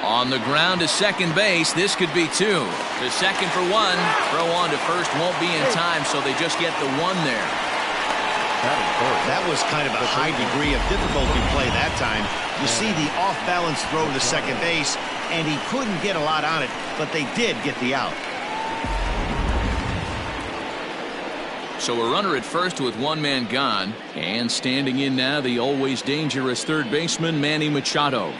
On the ground to second base. This could be two. To second for one. Throw on to first won't be in time, so they just get the one there. That was kind of a high degree of difficulty play that time. You see the off-balance throw to second base, and he couldn't get a lot on it, but they did get the out. So a runner at first with one man gone, and standing in now the always dangerous third baseman Manny Machado.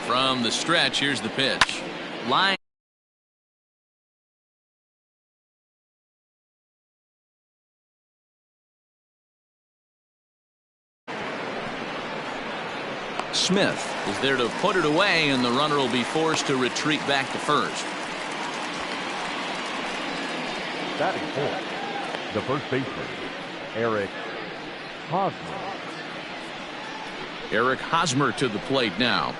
From the stretch, here's the pitch. Line. Smith is there to put it away, and the runner will be forced to retreat back to first. Batting fourth, the first baseman, Eric Hosmer. Eric Hosmer to the plate now.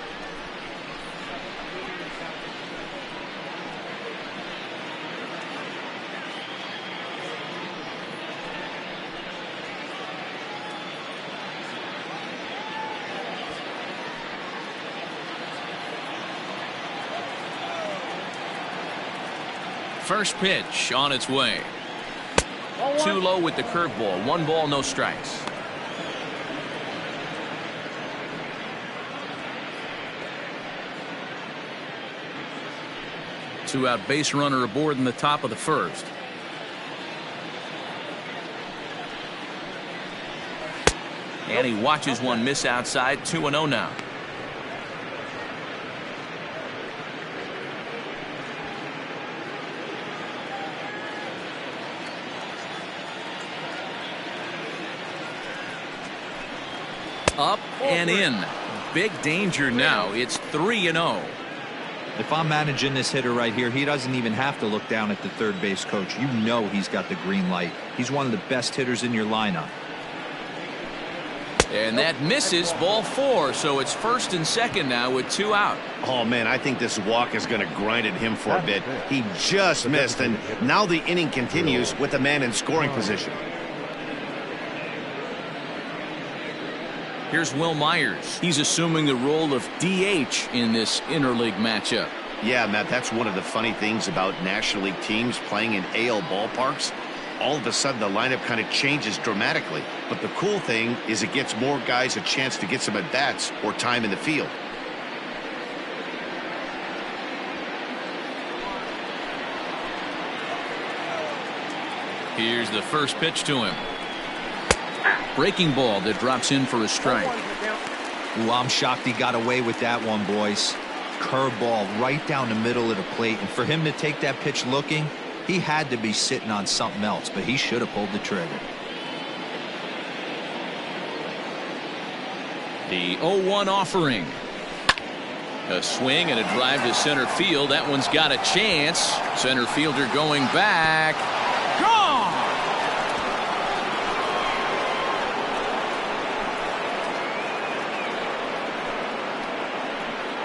First pitch on its way. Too low with the curveball. 1 ball, no strikes. Two-out base runner aboard in the top of the first. And he watches one miss outside. 2-0 now. Up and in. Big danger now. It's 3-0. If I'm managing this hitter right here, he doesn't even have to look down at the third base coach. You know he's got the green light. He's one of the best hitters in your lineup. And that misses. Ball 4. So it's first and second now with 2 out. Oh, man, I think this walk is going to grind at him for a bit. He just missed, and now the inning continues with the man in scoring position. Here's Will Myers. He's assuming the role of DH in this interleague matchup. Yeah, Matt, that's one of the funny things about National League teams playing in AL ballparks. All of a sudden, the lineup kind of changes dramatically. But the cool thing is it gets more guys a chance to get some at-bats or time in the field. Here's the first pitch to him. Breaking ball that drops in for a strike. Ooh, I'm shocked he got away with that one, boys. Curveball right down the middle of the plate, and for him to take that pitch looking, he had to be sitting on something else, but he should have pulled the trigger. The 0-1 offering. A swing and a drive to center field. That one's got a chance. Center fielder going back. Gone!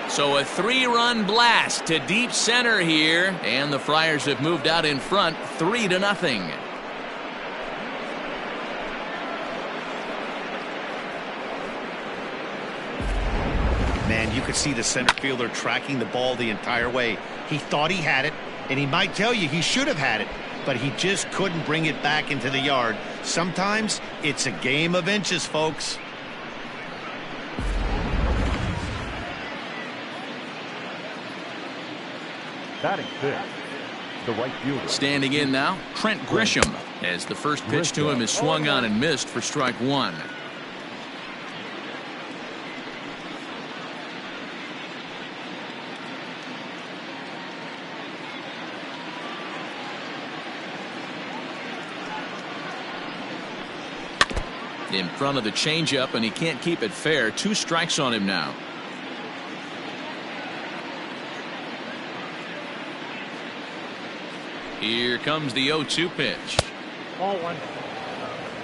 So a 3-run blast to deep center here, and the Friars have moved out in front 3-0. Man, you could see the center fielder tracking the ball the entire way. He thought he had it, and he might tell you he should have had it, but he just couldn't bring it back into the yard. Sometimes it's a game of inches, folks. Batting fifth, the right fielder. Standing in now, Trent Grisham, as the first pitch to him is swung on and missed for strike 1. In front of the changeup, and he can't keep it fair. 2 strikes on him now. Here comes the 0-2 pitch. Ball 1.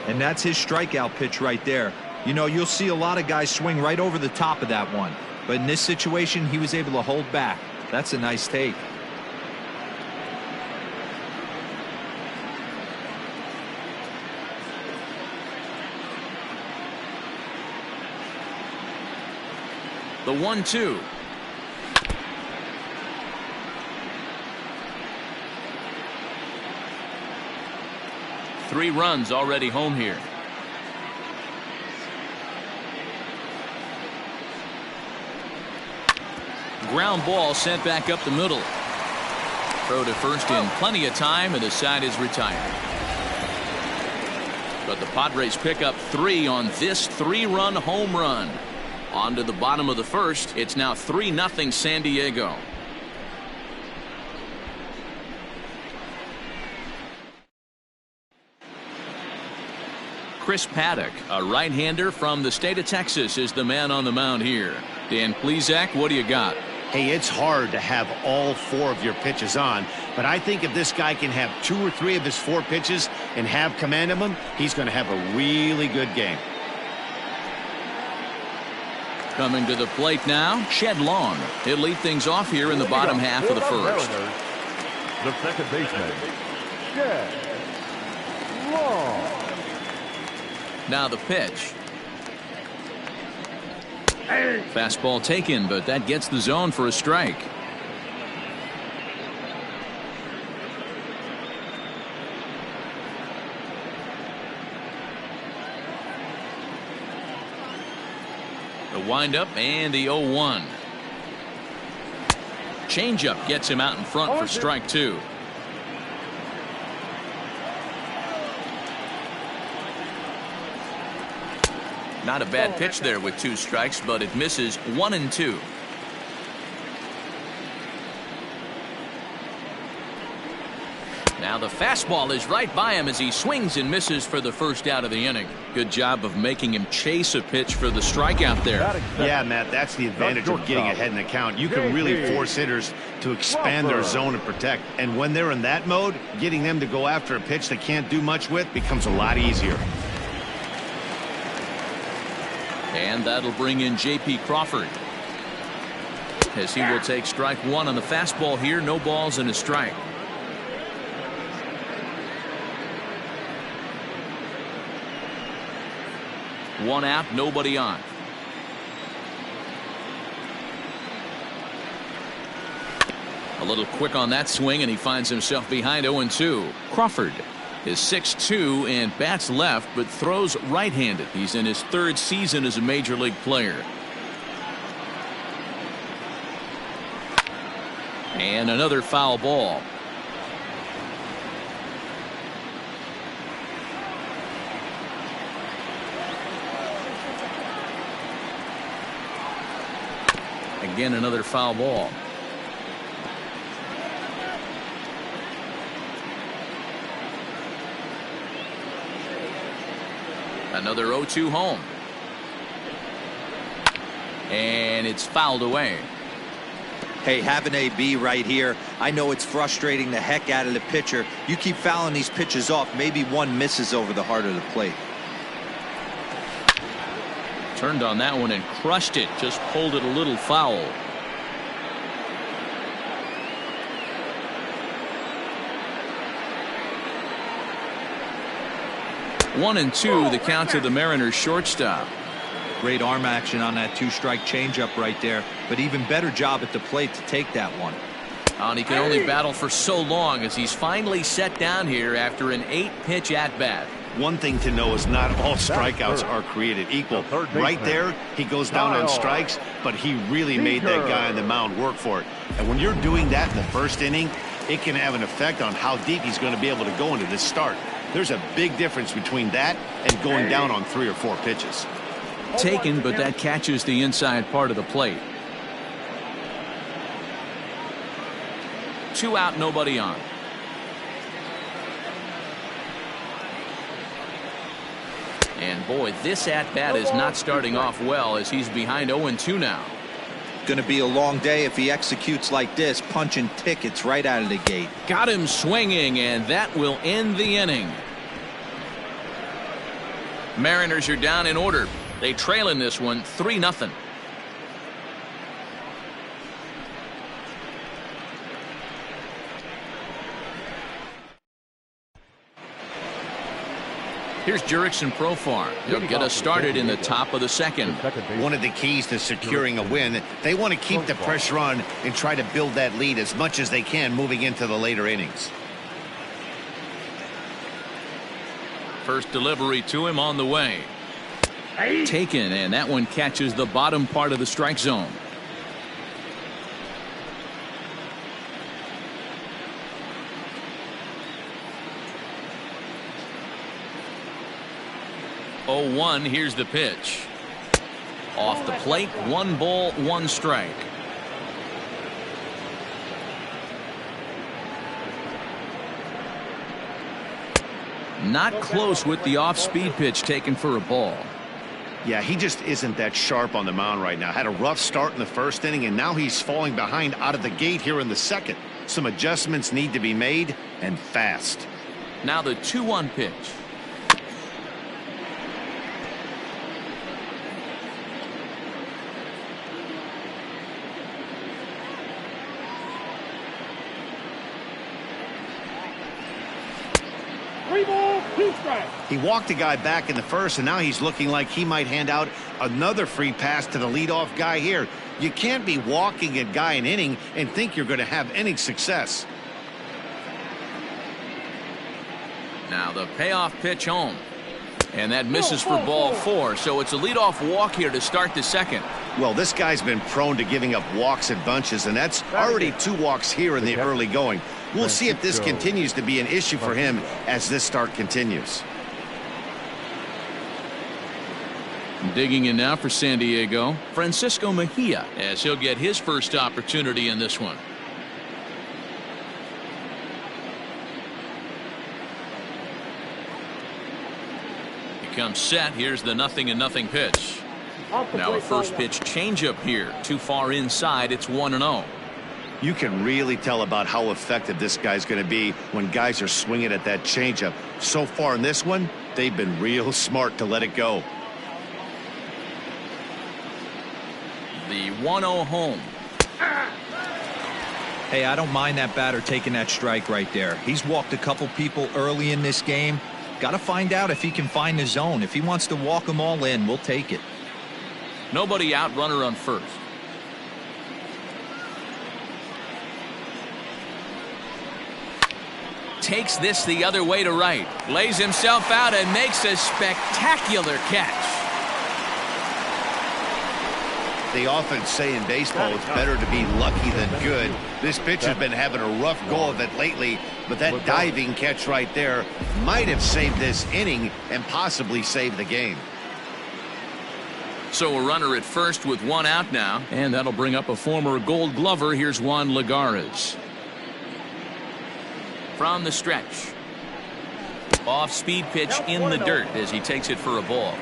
And that's his strikeout pitch right there. You know, you'll see a lot of guys swing right over the top of that one. But in this situation, he was able to hold back. That's a nice take. The 1-2. Three runs already home here. Ground ball sent back up the middle. Throw to first in plenty of time, and the side is retired. But the Padres pick up 3 on this 3-run home run. On to the bottom of the first. It's now 3-0 San Diego. Chris Paddock, a right-hander from the state of Texas, is the man on the mound here. Dan Plesac, what do you got? Hey, it's hard to have all 4 of your pitches on, but I think if this guy can have 2 or 3 of his 4 pitches and have command of them, he's going to have a really good game. Coming to the plate now, Shed Long. He'll lead things off here in the bottom half of the first. The second baseman, Shed Long. Now the pitch. Fastball taken, but that gets the zone for a strike. The windup and the 0-1. Changeup gets him out in front for strike 2. Not a bad pitch there with 2 strikes, but it misses 1 and 2. Now the fastball is right by him as he swings and misses for the first out of the inning. Good job of making him chase a pitch for the strikeout there. Yeah, Matt, that's the advantage of getting ahead in the count. You can really force hitters to expand their zone and protect. And when they're in that mode, getting them to go after a pitch they can't do much with becomes a lot easier. And that'll bring in J.P. Crawford, as he will take strike 1 on the fastball here. No balls and a strike. One out, nobody on. A little quick on that swing, and he finds himself behind 0-2. Crawford is 6'2" and bats left, but throws right-handed. He's in his 3rd season as a major league player. And another foul ball. Again, another foul ball. Another 0-2 home. And it's fouled away. Hey, have an AB right here. I know it's frustrating the heck out of the pitcher. You keep fouling these pitches off, maybe one misses over the heart of the plate. Turned on that one and crushed it. Just pulled it a little foul. One and 2, the count to the Mariners shortstop. Great arm action on that 2-strike changeup right there, but even better job at the plate to take that one. And he can only battle for so long as he's finally set down here after an 8-pitch at-bat. One thing to know is not all strikeouts are created equal. Right there, he goes down on strikes, but he really made that guy on the mound work for it. And when you're doing that in the first inning, it can have an effect on how deep he's going to be able to go into this start. There's a big difference between that and going down on 3 or 4 pitches. Taken, but that catches the inside part of the plate. 2 out, nobody on. And boy, this at-bat is not starting off well as he's behind 0-2 now. Going to be a long day if he executes like this, punching tickets right out of the gate. Got him swinging, and that will end the inning. Mariners are down in order. They trail in this one 3-0. Here's Jurickson Profar. He'll get us started in the top of the second. One of the keys to securing a win, they want to keep the pressure on and try to build that lead as much as they can moving into the later innings. First delivery to him on the way. Taken, and that one catches the bottom part of the strike zone. Oh, 1, here's the pitch. Off the plate, 1 ball, 1 strike. Not close with the off-speed pitch taken for a ball. Yeah, he just isn't that sharp on the mound right now. Had a rough start in the first inning, and now he's falling behind out of the gate here in the second. Some adjustments need to be made, and fast. Now the 2-1 pitch. He walked a guy back in the first, and now he's looking like he might hand out another free pass to the leadoff guy here. You can't be walking a guy an inning and think you're going to have any success. Now the payoff pitch home. And that misses for ball 4, so it's a leadoff walk here to start the second. Well, this guy's been prone to giving up walks in bunches, and that's already 2 walks here in the early going. We'll see if this continues to be an issue for him as this start continues. Digging in now for San Diego, Francisco Mejia, as he'll get his first opportunity in this one. He comes set. Here's the 0-0 pitch. Now a first pitch changeup here. Too far inside. It's 1-0. You can really tell about how effective this guy's going to be when guys are swinging at that changeup. So far in this one, they've been real smart to let it go. The 1-0 home. Hey, I don't mind that batter taking that strike right there. He's walked a couple people early in this game. Got to find out if he can find the zone. If he wants to walk them all in, we'll take it. Nobody out, runner on first. Takes this the other way to right. Lays himself out and makes a spectacular catch. They often say in baseball it's better to be lucky than good. This pitcher's been having a rough go of it lately, but that diving catch right there might have saved this inning and possibly saved the game. So a runner at first with 1 out now, and that'll bring up a former Gold Glover. Here's Juan Lagares. From the stretch. Off-speed pitch in the dirt as he takes it for a ball.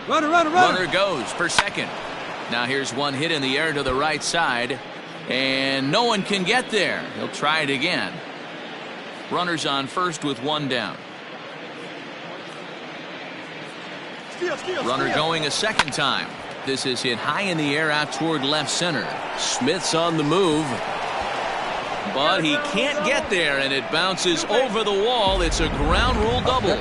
Runner goes for second. Now here's one hit in the air to the right side, and no one can get there. He'll try it again. Runners on first with 1 down. Runner going a second time. This is hit high in the air out toward left center. Smith's on the move, but he can't get there, and it bounces over the wall. It's a ground rule double.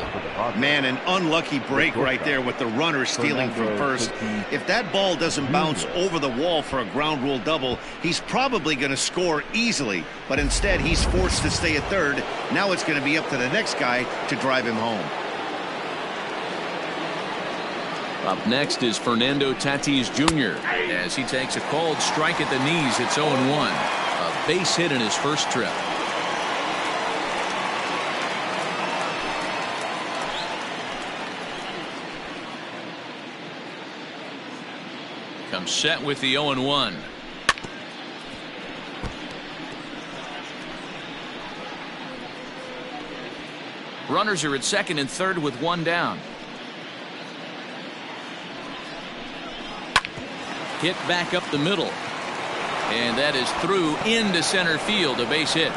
Man, an unlucky break right there with the runner stealing from first. If that ball doesn't bounce over the wall for a ground rule double, he's probably going to score easily, but instead he's forced to stay at third. Now it's going to be up to the next guy to drive him home. Up next is Fernando Tatis Jr. as he takes a called strike at the knees. It's 0-1. A base hit in his first trip. Comes set with the 0-1. Runners are at second and third with 1 down. Hit back up the middle, and that is through into center field, a base hit.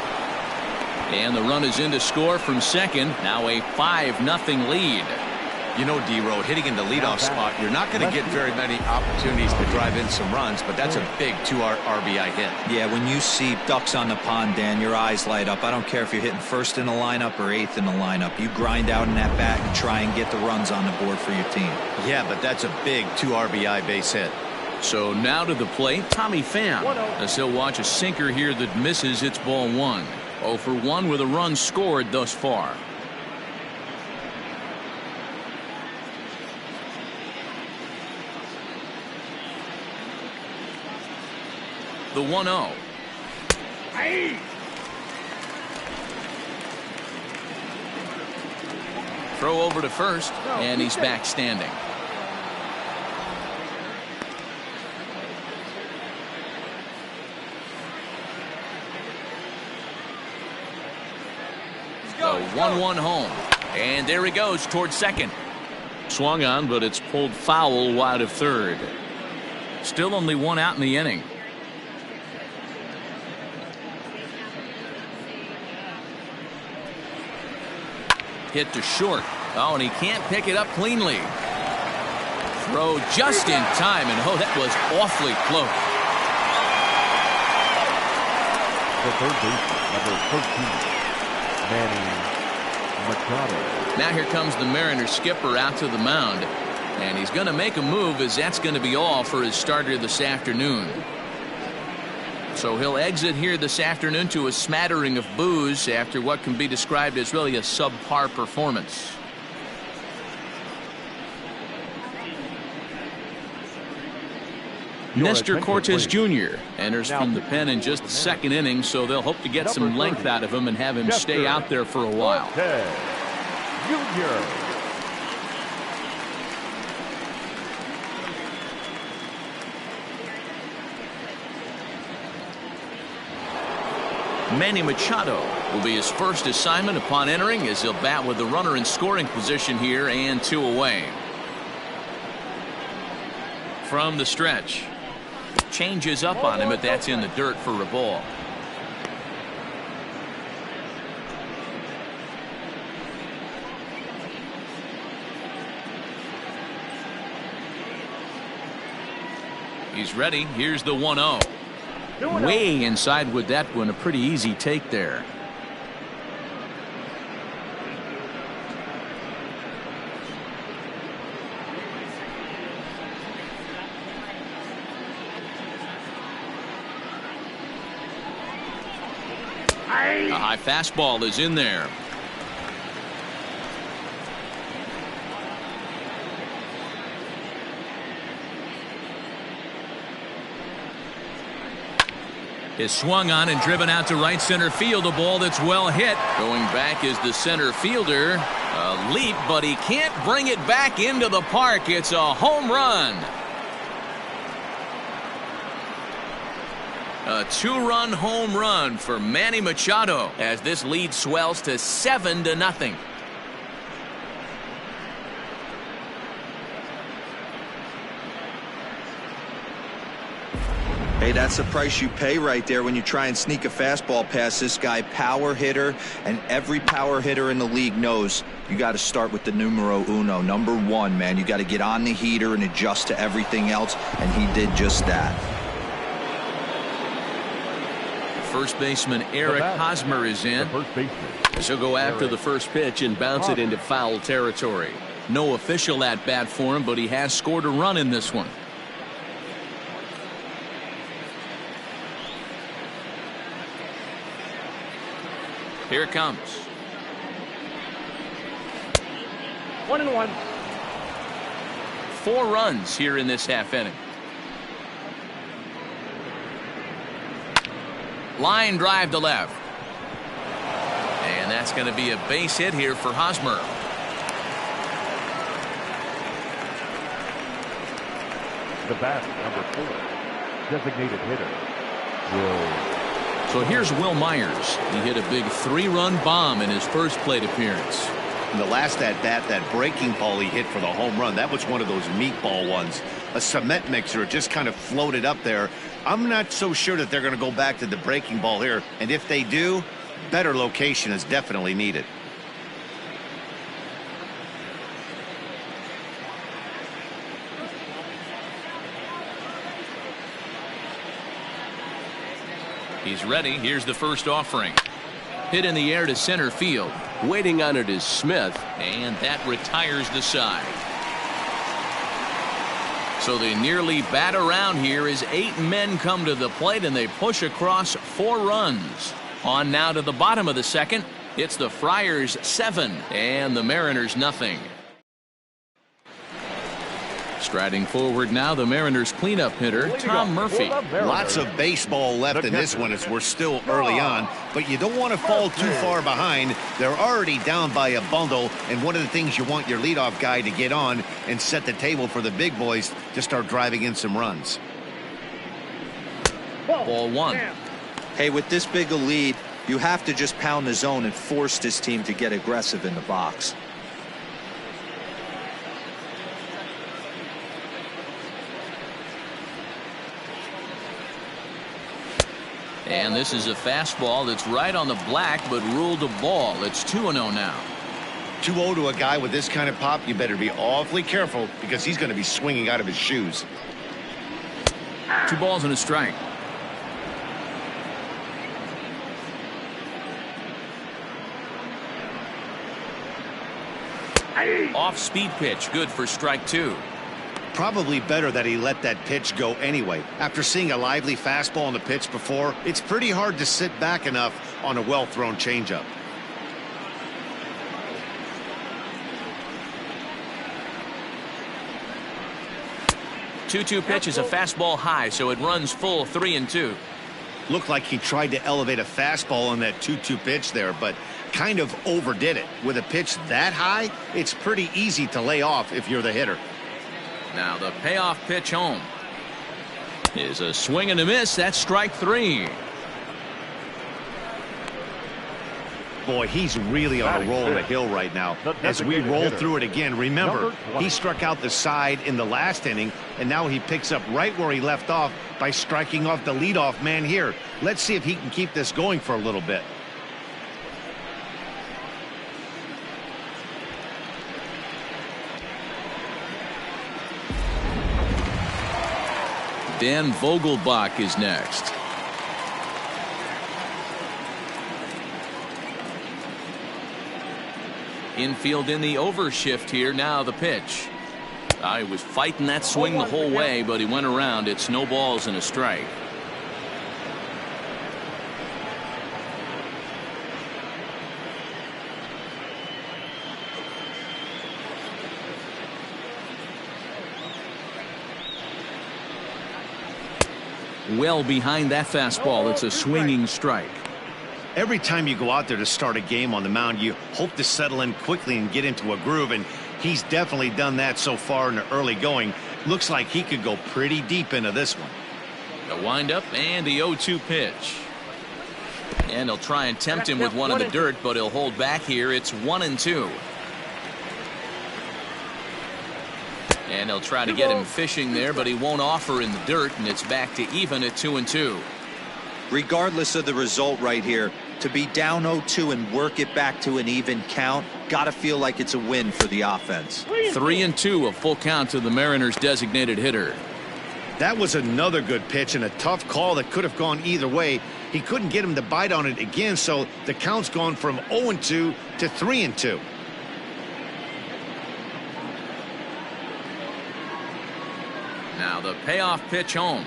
And the run is in to score from second. Now a 5-0 lead. You know, D-Row, hitting in the leadoff spot, you're not going to get very many opportunities to drive in some runs, but that's a big 2 RBI hit. Yeah, when you see ducks on the pond, Dan, your eyes light up. I don't care if you're hitting first in the lineup or eighth in the lineup. You grind out in that bat and try and get the runs on the board for your team. Yeah, but that's a big 2 RBI base hit. So now to the plate, Tommy Pham, as he'll watch a sinker here that misses. It's ball 1. 0 for 1 with a run scored thus far. The 1-0. Throw over to first, and he's back standing. The 1-1 home. And there he goes towards second. Swung on, but it's pulled foul wide of third. Still only 1 out in the inning. Hit to short. Oh, and he can't pick it up cleanly. Throw just in time, and oh, that was awfully close. The third baseman, number 13, Manny Machado. Now here comes the Mariners skipper out to the mound, and he's going to make a move, as that's going to be all for his starter this afternoon. So he'll exit here this afternoon to a smattering of boos after what can be described as really a subpar performance. Nestor Cortes Jr. enters from the pen in just the second inning, so they'll hope to get some length out of him and have him stay out there for a while. Jr. Manny Machado will be his first assignment upon entering, as he'll bat with the runner in scoring position here and 2 away. From the stretch. Changes up on him, but that's in the dirt for a ball. He's ready. Here's the 1-0. Way inside with that one. A pretty easy take there. A high fastball is in there. Is swung on and driven out to right center field. A ball that's well hit. Going back is the center fielder. A leap, but he can't bring it back into the park. It's a home run. A 2-run home run for Manny Machado as this lead swells to 7-0. Hey, that's the price you pay right there when you try and sneak a fastball past this guy. Power hitter, and every power hitter in the league knows you got to start with the numero uno, number 1, man. You got to get on the heater and adjust to everything else, and he did just that. First baseman Eric Hosmer is in. He'll go after the first pitch and bounce it into foul territory. No official at bat for him, but he has scored a run in this one. Here it comes. 1-1. 4 runs here in this half inning. Line drive to left. And that's going to be a base hit here for Hosmer. The bat, number 4, designated hitter, Will. So here's Will Myers. He hit a big 3-run bomb in his first plate appearance. In the last at bat, that breaking ball he hit for the home run, that was one of those meatball ones. A cement mixer, it just kind of floated up there. I'm not so sure that they're going to go back to the breaking ball here. And if they do, better location is definitely needed. He's ready. Here's the first offering. Hit in the air to center field. Waiting on it is Smith. And that retires the side. So they nearly bat around here as 8 men come to the plate and they push across 4 runs. On now to the bottom of the second. It's the Friars 7 and the Mariners nothing. Striding forward now, the Mariners cleanup hitter, Tom Murphy. Lots of baseball left in this one as we're still early on, but you don't want to fall too far behind. They're already down by a bundle, and one of the things you want your leadoff guy to get on and set the table for the big boys to start driving in some runs. Ball 1. Hey, with this big a lead, you have to just pound the zone and force this team to get aggressive in the box. And this is a fastball that's right on the black but ruled a ball. It's 2-0 now. 2-0 to a guy with this kind of pop, you better be awfully careful because he's going to be swinging out of his shoes. 2 balls and a strike. Off speed pitch, good for strike 2. Probably better that he let that pitch go anyway. After seeing a lively fastball on the pitch before, it's pretty hard to sit back enough on a well-thrown changeup. Two pitch is a fastball high, so it runs full 3-2. Looked like he tried to elevate a fastball on that 2-2 pitch there, but kind of overdid it. With a pitch that high, it's pretty easy to lay off if you're the hitter. Now the payoff pitch home is a swing and a miss. That's strike 3. Boy, he's really on a roll on the hill right now. As we roll through it again, remember, he struck out the side in the last inning, and now he picks up right where he left off by striking off the leadoff man here. Let's see if he can keep this going for a little bit. Dan Vogelbach is next. Infield in the overshift here. Now the pitch. He was fighting that swing the whole way, but he went around. It's no balls and a strike. Well behind that fastball. It's a swinging strike. Every time you go out there to start a game on the mound, you hope to settle in quickly and get into a groove, and he's definitely done that so far in the early going. Looks like he could go pretty deep into this one. The windup and the 0-2 pitch. And he'll try and tempt him with one in the dirt, but he'll hold back here. It's 1-2. And he'll try to get him fishing there, but he won't offer in the dirt, and it's back to even at 2-2. Regardless of the result right here, to be down 0-2 and work it back to an even count, gotta feel like it's a win for the offense. 3-2, a full count to the Mariners' designated hitter. That was another good pitch and a tough call that could have gone either way. He couldn't get him to bite on it again, so the count's gone from 0-2 to 3-2. Now the payoff pitch home.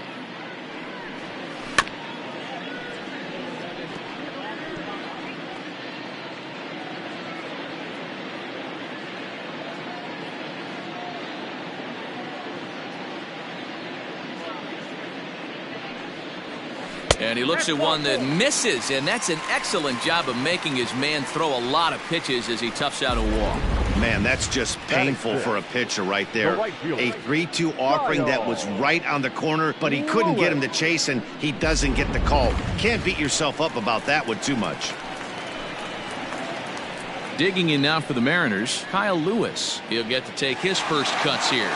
And he looks at one that misses, and that's an excellent job of making his man throw a lot of pitches as he toughs out a walk. Man, that's just painful for a pitcher right there. A 3-2 offering that was right on the corner, but he couldn't get him to chase, and he doesn't get the call. Can't beat yourself up about that one too much. Digging in now for the Mariners, Kyle Lewis. He'll get to take his first cuts here.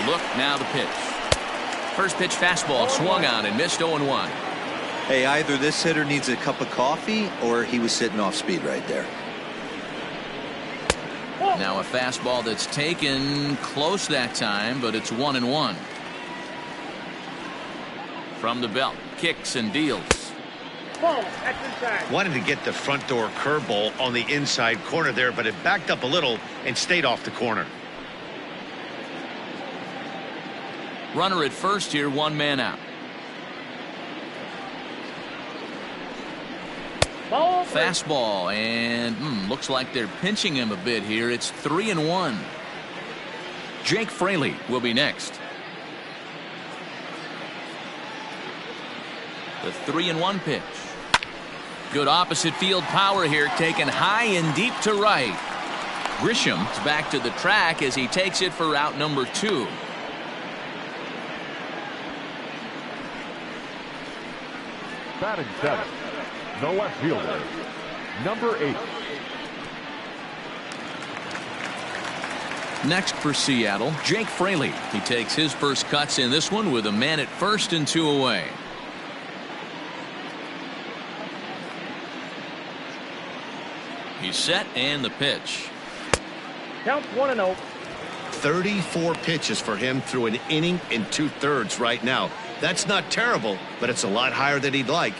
Look, now the pitch. First pitch fastball swung on and missed 0-1. Hey, either this hitter needs a cup of coffee or he was sitting off speed right there. Now a fastball that's taken close that time, but it's 1-1. From the belt, kicks and deals. Wanted to get the front door curveball on the inside corner there, but it backed up a little and stayed off the corner. Runner at first here, one man out. Fastball, and looks like they're pinching him a bit here. It's 3-1. Jake Fraley will be next. The 3-1 pitch. Good opposite field power here, taken high and deep to right. Grisham's back to the track as he takes it for out number 2. Batting 7. No left fielder. Number 8. Next for Seattle, Jake Fraley. He takes his first cuts in this one with a man at first and 2 away. He's set and the pitch. Count 1-0. 34 pitches for him through an inning and 2/3 right now. That's not terrible, but it's a lot higher than he'd like.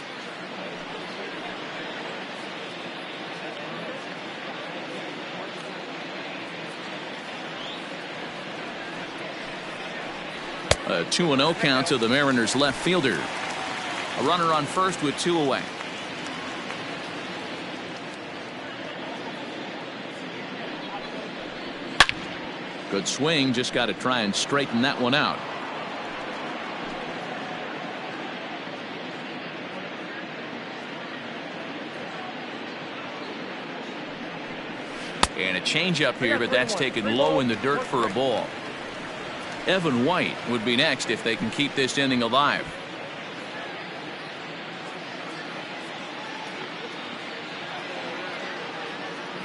A 2-0 count to the Mariners left fielder. A runner on first with 2 away. Good swing, just got to try and straighten that one out. And a changeup here, but that's taken low in the dirt for a ball. Evan White would be next if they can keep this inning alive.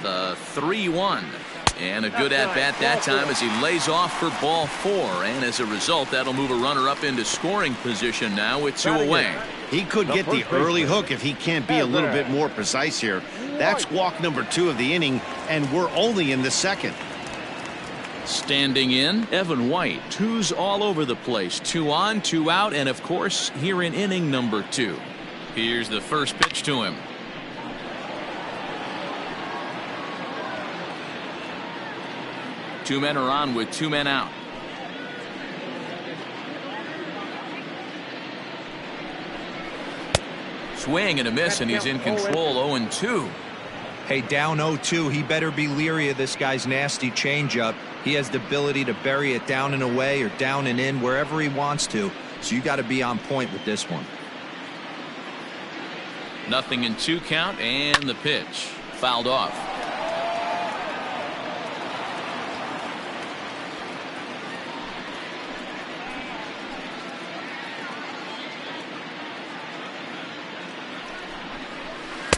The 3-1. And a good at-bat that time as he lays off for ball 4. And as a result, that'll move a runner up into scoring position now with 2 away. He could get the early hook if he can't be a little bit more precise here. That's walk number 2 of the inning, and we're only in the second. Standing in, Evan White. 2s all over the place. 2 on, 2 out, and of course, here in inning number 2. Here's the first pitch to him. Two men are on with 2 men out. Swing and a miss, and he's in control. 0-2. Hey, down 0-2, he better be leery of this guy's nasty changeup. He has the ability to bury it down and away or down and in wherever he wants to. So you got to be on point with this one. 0-2 count, and the pitch fouled off.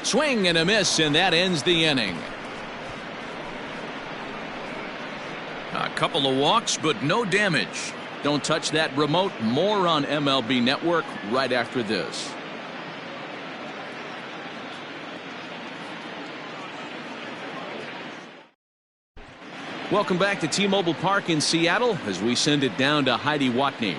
Swing and a miss, and that ends the inning. A couple of walks, but no damage. Don't touch that remote. More on MLB Network right after this. Welcome back to T-Mobile Park in Seattle as we send it down to Heidi Watney.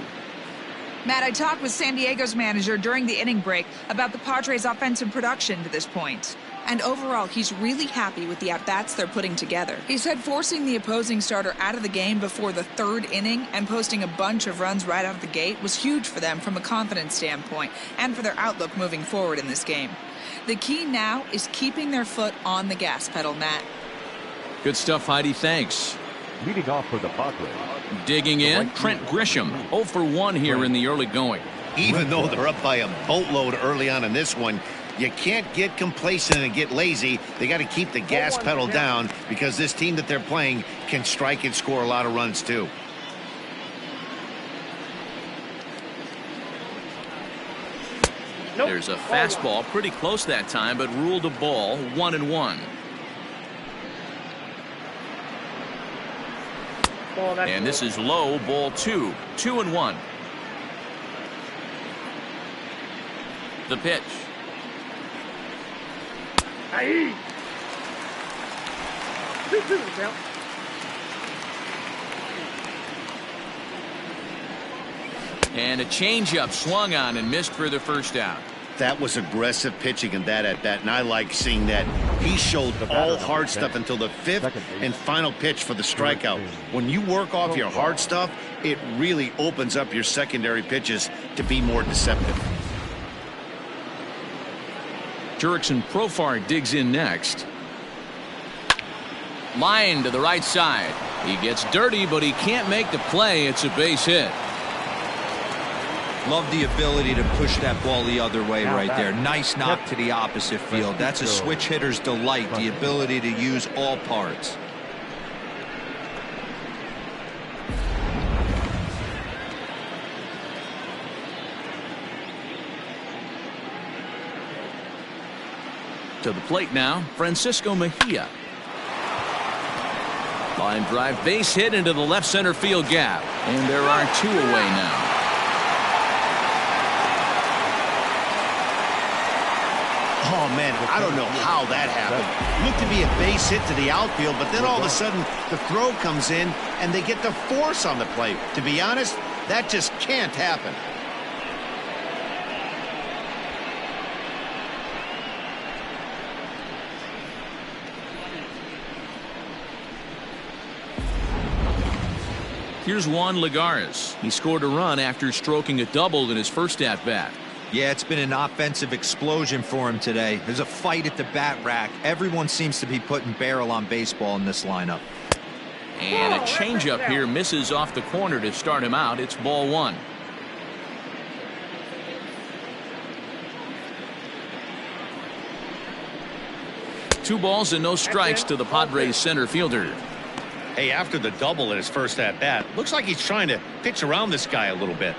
Matt, I talked with San Diego's manager during the inning break about the Padres' offensive production to this point. And overall, he's really happy with the at-bats they're putting together. He said forcing the opposing starter out of the game before the 3rd inning and posting a bunch of runs right out of the gate was huge for them from a confidence standpoint and for their outlook moving forward in this game. The key now is keeping their foot on the gas pedal, Matt. Good stuff, Heidi. Thanks. Leading off for the Padres. Digging in, Trent Grisham. 0 for 1 here in the early going. Even though they're up by a boatload early on in this one, you can't get complacent and get lazy. They got to keep the gas pedal down because this team that they're playing can strike and score a lot of runs too. There's a fastball pretty close that time, but ruled a ball. 1-1. And this is low, ball 2. 2-1. The pitch. Hey. 2-2 count. And a changeup swung on and missed for the first out. That was aggressive pitching in that at bat, and I like seeing that. He showed all hard stuff until the fifth and final pitch for the strikeout. When you work off your hard stuff, it really opens up your secondary pitches to be more deceptive. Jurickson Profar digs in next. Line to the right side. He gets dirty, but he can't make the play. It's a base hit. Love the ability to push that ball the other way right there. Nice knock to the opposite field. That's a switch hitter's delight, the ability to use all parts. To the plate now, Francisco Mejia. Line drive, base hit into the left center field gap. And there are 2 away now. Oh, man, I don't know how that happened. Looked to be a base hit to the outfield, but then all of a sudden the throw comes in and they get the force on the plate. To be honest, that just can't happen. Here's Juan Lagares. He scored a run after stroking a double in his first at-bat. Yeah, it's been an offensive explosion for him today. There's a fight at the bat rack. Everyone seems to be putting barrel on baseball in this lineup. And a changeup here misses off the corner to start him out. It's ball 1. Two balls and no strikes to the Padres center fielder. Hey, after the double in his first at-bat, looks like he's trying to pitch around this guy a little bit.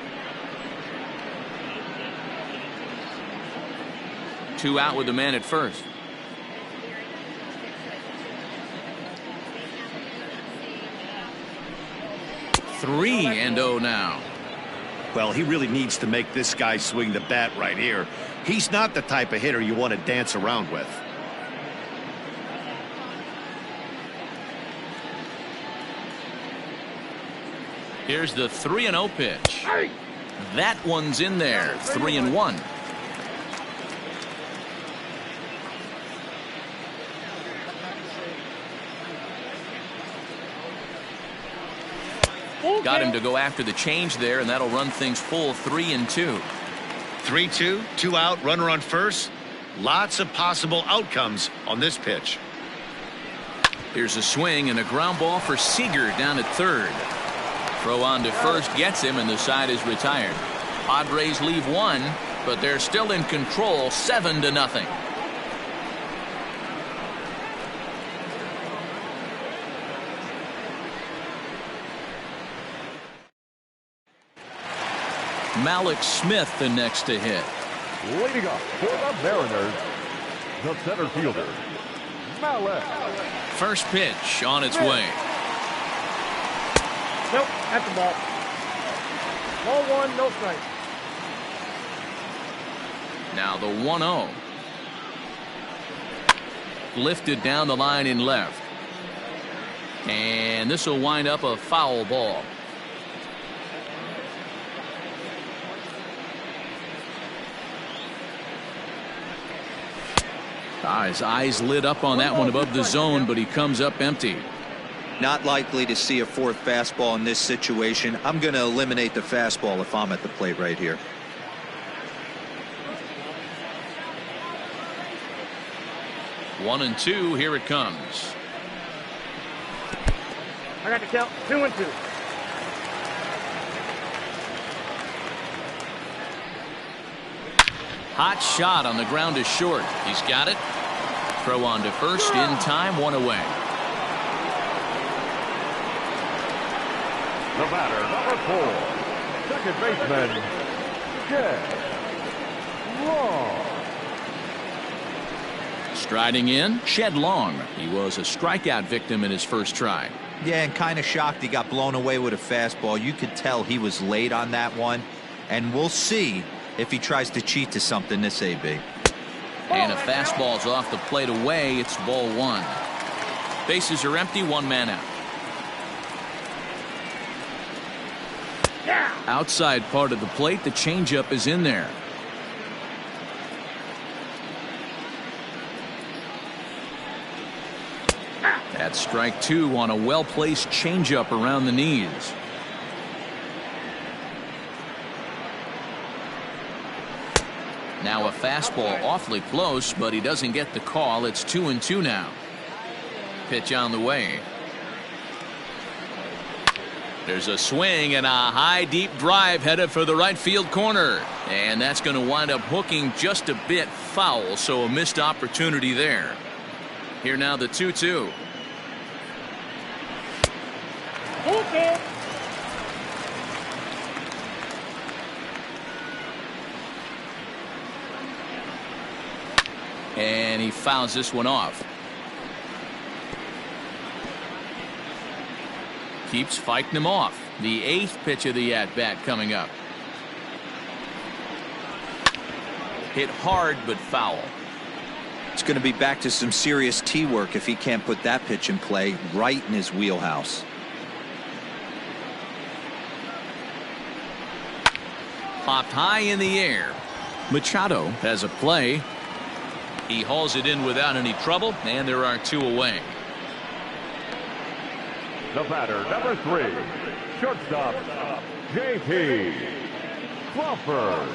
2 out with the man at first. Three and 0 now. Well, he really needs to make this guy swing the bat right here. He's not the type of hitter you want to dance around with. Here's the 3-0 pitch. That one's in there. 3-1. Got him to go after the change there, and that'll run things full 3-2. 3-2, 2 out, runner on first. Lots of possible outcomes on this pitch. Here's a swing and a ground ball for Seager down at third. Throw on to first gets him, and the side is retired. Padres leave 1, but they're still in control, 7-0. Malik Smith the next to hit. Leading up for the Mariners, the center fielder, Malik. First pitch on its way. Nope, at the ball. Ball 1, no strike. Now the 1-0. Lifted down the line in left. And this will wind up a foul ball. His eyes lit up on that one above the zone, but he comes up empty. Not likely to see a fourth fastball in this situation. I'm going to eliminate the fastball if I'm at the plate right here. One and two, here it comes. I got to count 2-2. Hot shot on the ground is short. He's got it. Throw on to first in time, 1 away. The batter, number 4, second baseman, Jed Long. Striding in, Shed Long. He was a strikeout victim in his first try. Yeah, and kind of shocked he got blown away with a fastball. You could tell he was late on that one. And we'll see if he tries to cheat to something this AB. And a fastball's off the plate away. It's ball one. Bases are empty, one man out. Outside part of the plate, the changeup is in there. That's strike two on a well-placed changeup around the knees. Now a fastball awfully close, but he doesn't get the call. It's 2-2 now. Pitch on the way. There's a swing and a high deep drive headed for the right field corner. And that's going to wind up hooking just a bit foul, so a missed opportunity there. Here now the 2-2. Okay. And he fouls this one off. Keeps fighting him off. The 8th pitch of the at-bat coming up. Hit hard but foul. It's going to be back to some serious tee work if he can't put that pitch in play right in his wheelhouse. Popped high in the air. Machado has a play. He hauls it in without any trouble, and there are two away. The batter, number 3, shortstop, J.P. Crawford.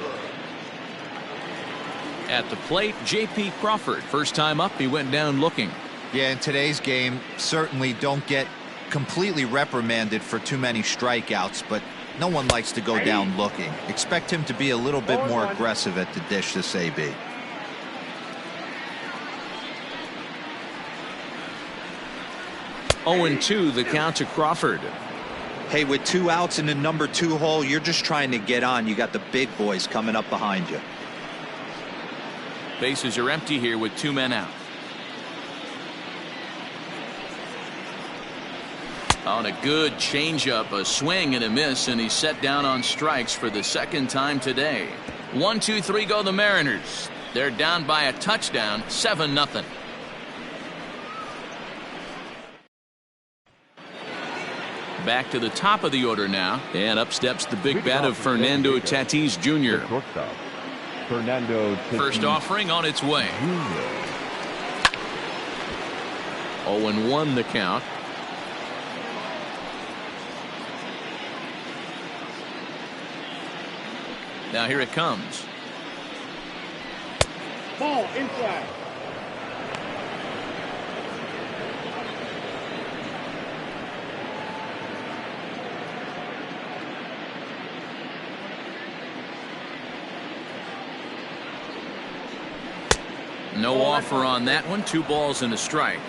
At the plate, J.P. Crawford. First time up, he went down looking. Yeah, in today's game, certainly don't get completely reprimanded for too many strikeouts, but no one likes to go down looking. Expect him to be a little bit more aggressive at the dish this AB. Oh, 0-2 the count to Crawford. Hey, with 2 outs in the number 2 hole, you're just trying to get on. You got the big boys coming up behind you. Bases are empty here with 2 men out. On a good changeup, a swing and a miss, and he's set down on strikes for the second time today. 1-2-3 go the Mariners. They're down by a touchdown, 7-0. Back to the top of the order now, and up steps the big bat of Fernando Tatis Jr. First offering on its way. 0-1 the count. Now here it comes. Ball inside. No offer on that one. 2 balls and a strike.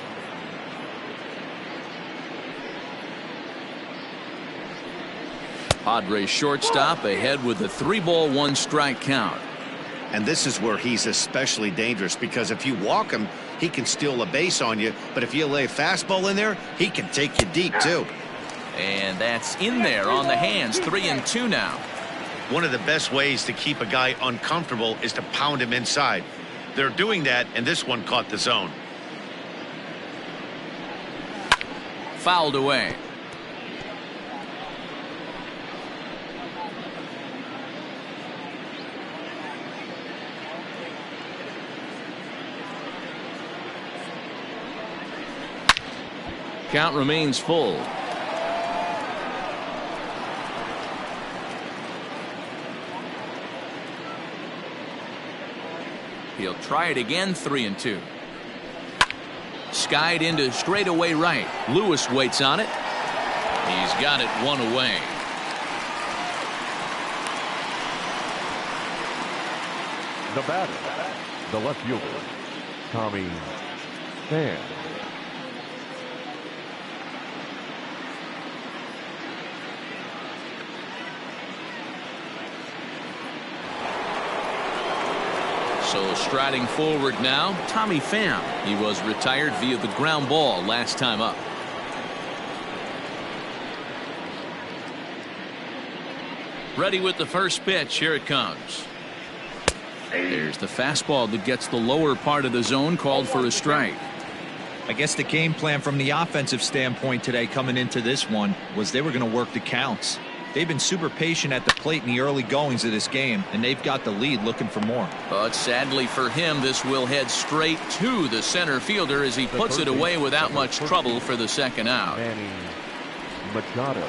Padres shortstop ahead with a 3-ball 1-strike count. And this is where he's especially dangerous, because if you walk him, he can steal a base on you. But if you lay a fastball in there, he can take you deep too. And that's in there on the hands. 3-2 now. One of the best ways to keep a guy uncomfortable is to pound him inside. They're doing that, and this one caught the zone. Fouled away. Count remains full. He'll try it again. 3-2. Skied into straightaway right. Lewis waits on it. He's got it 1 away. The batter, the left fielder, Tommy Pham. So striding forward now, Tommy Pham. He was retired via the ground ball last time up. Ready with the first pitch. Here it comes. There's the fastball that gets the lower part of the zone, called for a strike. I guess the game plan from the offensive standpoint today coming into this one was they were going to work the counts. They've been super patient at the plate in the early goings of this game, and they've got the lead looking for more. But sadly for him, this will head straight to the center fielder as he puts it away without much trouble for the second out. Manny Machado.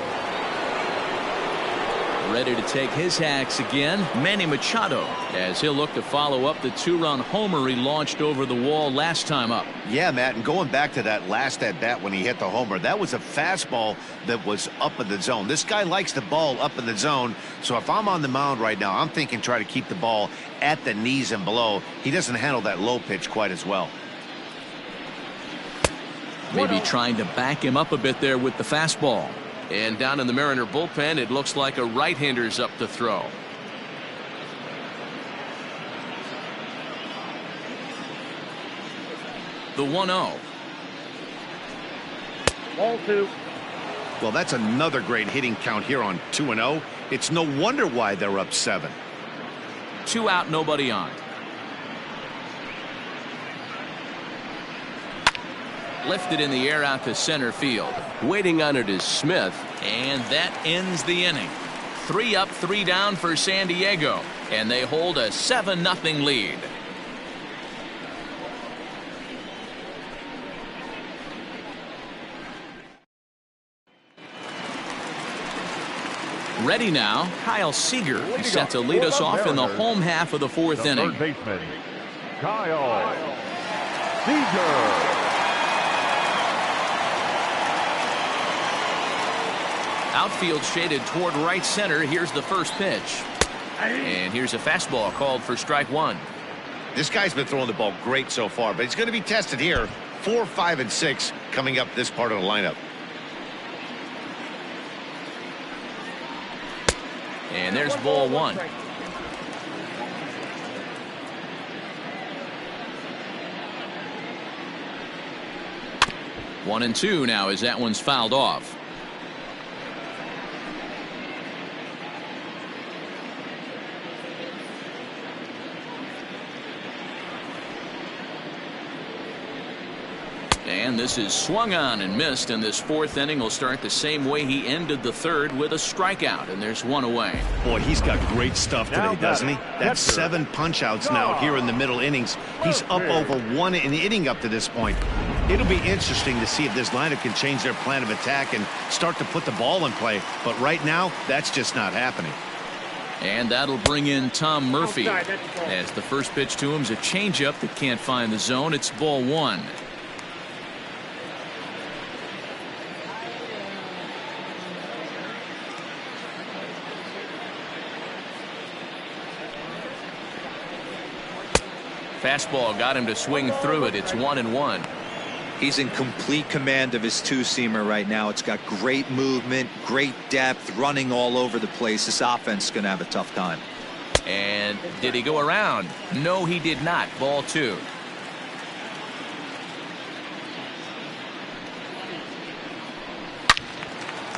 Ready to take his hacks again, Manny Machado, as he'll look to follow up the two-run homer he launched over the wall last time up. Yeah, Matt, and going back to that last at-bat when he hit the homer, that was a fastball that was up in the zone. This guy likes the ball up in the zone, so if I'm on the mound right now, I'm thinking try to keep the ball at the knees and below. He doesn't handle that low pitch quite as well. Maybe trying to back him up a bit there with the fastball. And down in the Mariner bullpen, it looks like a right-hander's up to throw. The 1-0. Ball 2. Well, that's another great hitting count here on 2-0. It's no wonder why they're up 7. 2 out, nobody on. Lifted in the air out to center field. Waiting on it is Smith. And that ends the inning. 3 up, 3 down for San Diego. And they hold a 7-0 lead. Ready now, Kyle Seager is set to lead us off in the home half of the 4th inning. Third baseman, Kyle Seager. Outfield shaded toward right center. Here's the first pitch. And here's a fastball called for strike 1. This guy's been throwing the ball great so far, but he's going to be tested here. 4, 5, and 6 coming up this part of the lineup. And there's ball 1. One and 2 now as that one's fouled off. And this is swung on and missed, and this 4th inning will start the same way he ended the 3rd, with a strikeout, and there's 1 away. Boy, he's got great stuff today, doesn't he? That's 7 punch-outs now here in the middle innings. He's up over 1 inning up to this point. It'll be interesting to see if this lineup can change their plan of attack and start to put the ball in play, but right now, that's just not happening. And that'll bring in Tom Murphy, as the first pitch to him is a changeup that can't find the zone. It's ball 1. Fastball got him to swing through it. It's 1-1. He's in complete command of his two-seamer right now. It's got great movement, great depth, running all over the place. This offense is going to have a tough time. And did he go around? No, he did not. Ball 2.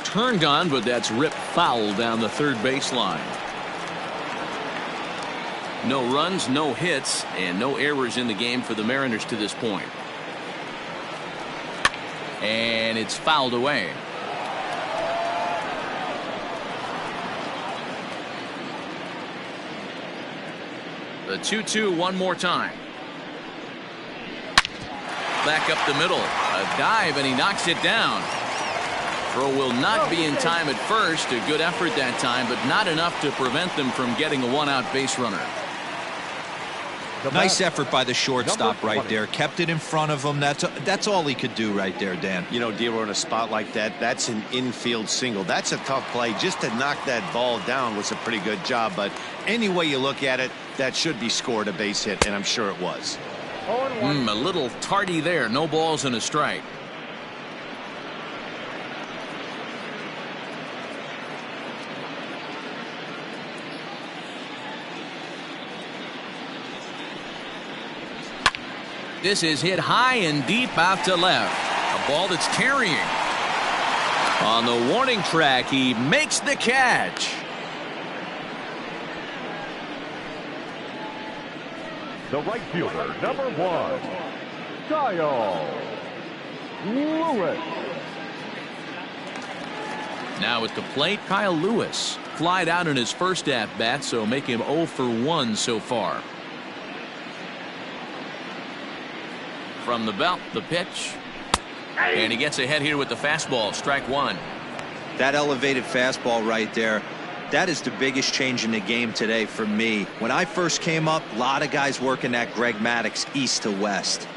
Turned on, but that's ripped foul down the 3rd baseline. No runs, no hits, and no errors in the game for the Mariners to this point. And it's fouled away. The 2-2 one more time. Back up the middle. A dive, and he knocks it down. Throw will not be in time at first. A good effort that time, but not enough to prevent them from getting a 1-out base runner. Nice effort by the shortstop right there. Kept it in front of him. That's all he could do right there, Dan. You know, Dero, in a spot like that, that's an infield single. That's a tough play. Just to knock that ball down was a pretty good job. But any way you look at it, that should be scored a base hit, and I'm sure it was. A little tardy there. No balls and a strike. This is hit high and deep out to left. A ball that's carrying. On the warning track, he makes the catch. The right fielder, number 1, Kyle Lewis. Now at the plate, Kyle Lewis. Flied out in his first at-bat, so make him 0 for 1 so far. From the belt, the pitch. And he gets ahead here with the fastball, strike 1. That elevated fastball right there, that is the biggest change in the game today for me. When I first came up, a lot of guys working that Greg Maddux east to west.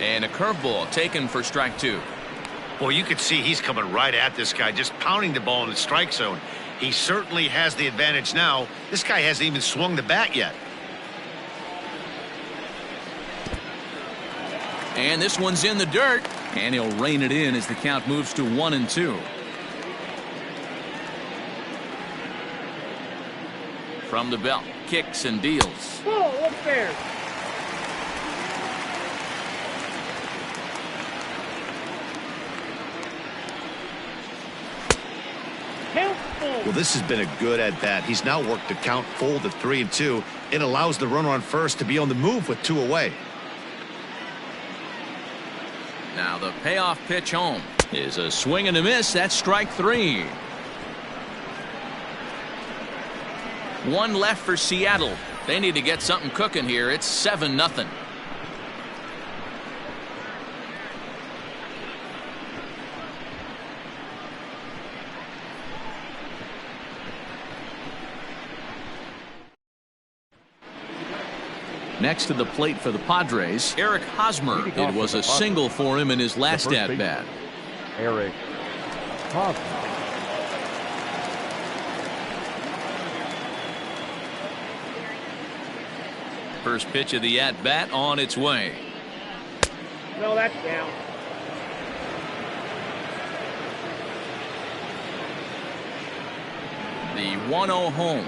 And a curveball taken for strike 2. Well, you can see he's coming right at this guy, just pounding the ball in the strike zone. He certainly has the advantage now. This guy hasn't even swung the bat yet. And this one's in the dirt. And he'll rein it in as the count moves to 1-2. From the belt, kicks and deals. Oh, look there. Well, this has been a good at-bat. He's now worked the count full to 3-2. It allows the runner on first to be on the move with 2 away. Now the payoff pitch home is a swing and a miss. That's strike 3. 1 left for Seattle. They need to get something cooking here. It's 7-0. Next to the plate for the Padres, Eric Hosmer. It was a single for him in his last at-bat. Eric Hosmer. First pitch of the at-bat on its way. No, that's down. The 1-0 home.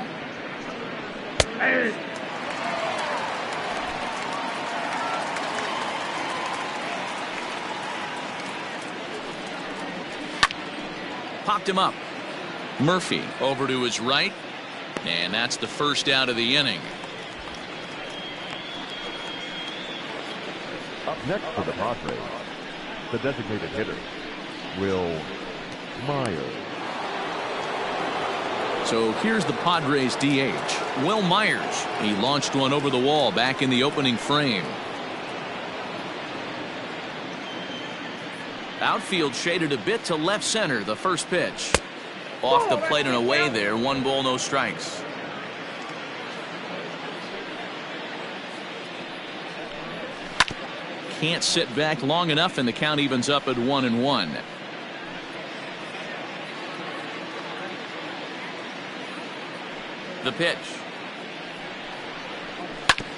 Hey. Popped him up. Murphy over to his right. And that's the first out of the inning. Up next for the Padres, the designated hitter, Will Myers. So here's the Padres DH, Will Myers. He launched one over the wall back in the opening frame. Outfield shaded a bit to left center. The first pitch. Off the plate and away there. 1 ball, no strikes. Can't sit back long enough, and the count evens up at 1-1. The pitch.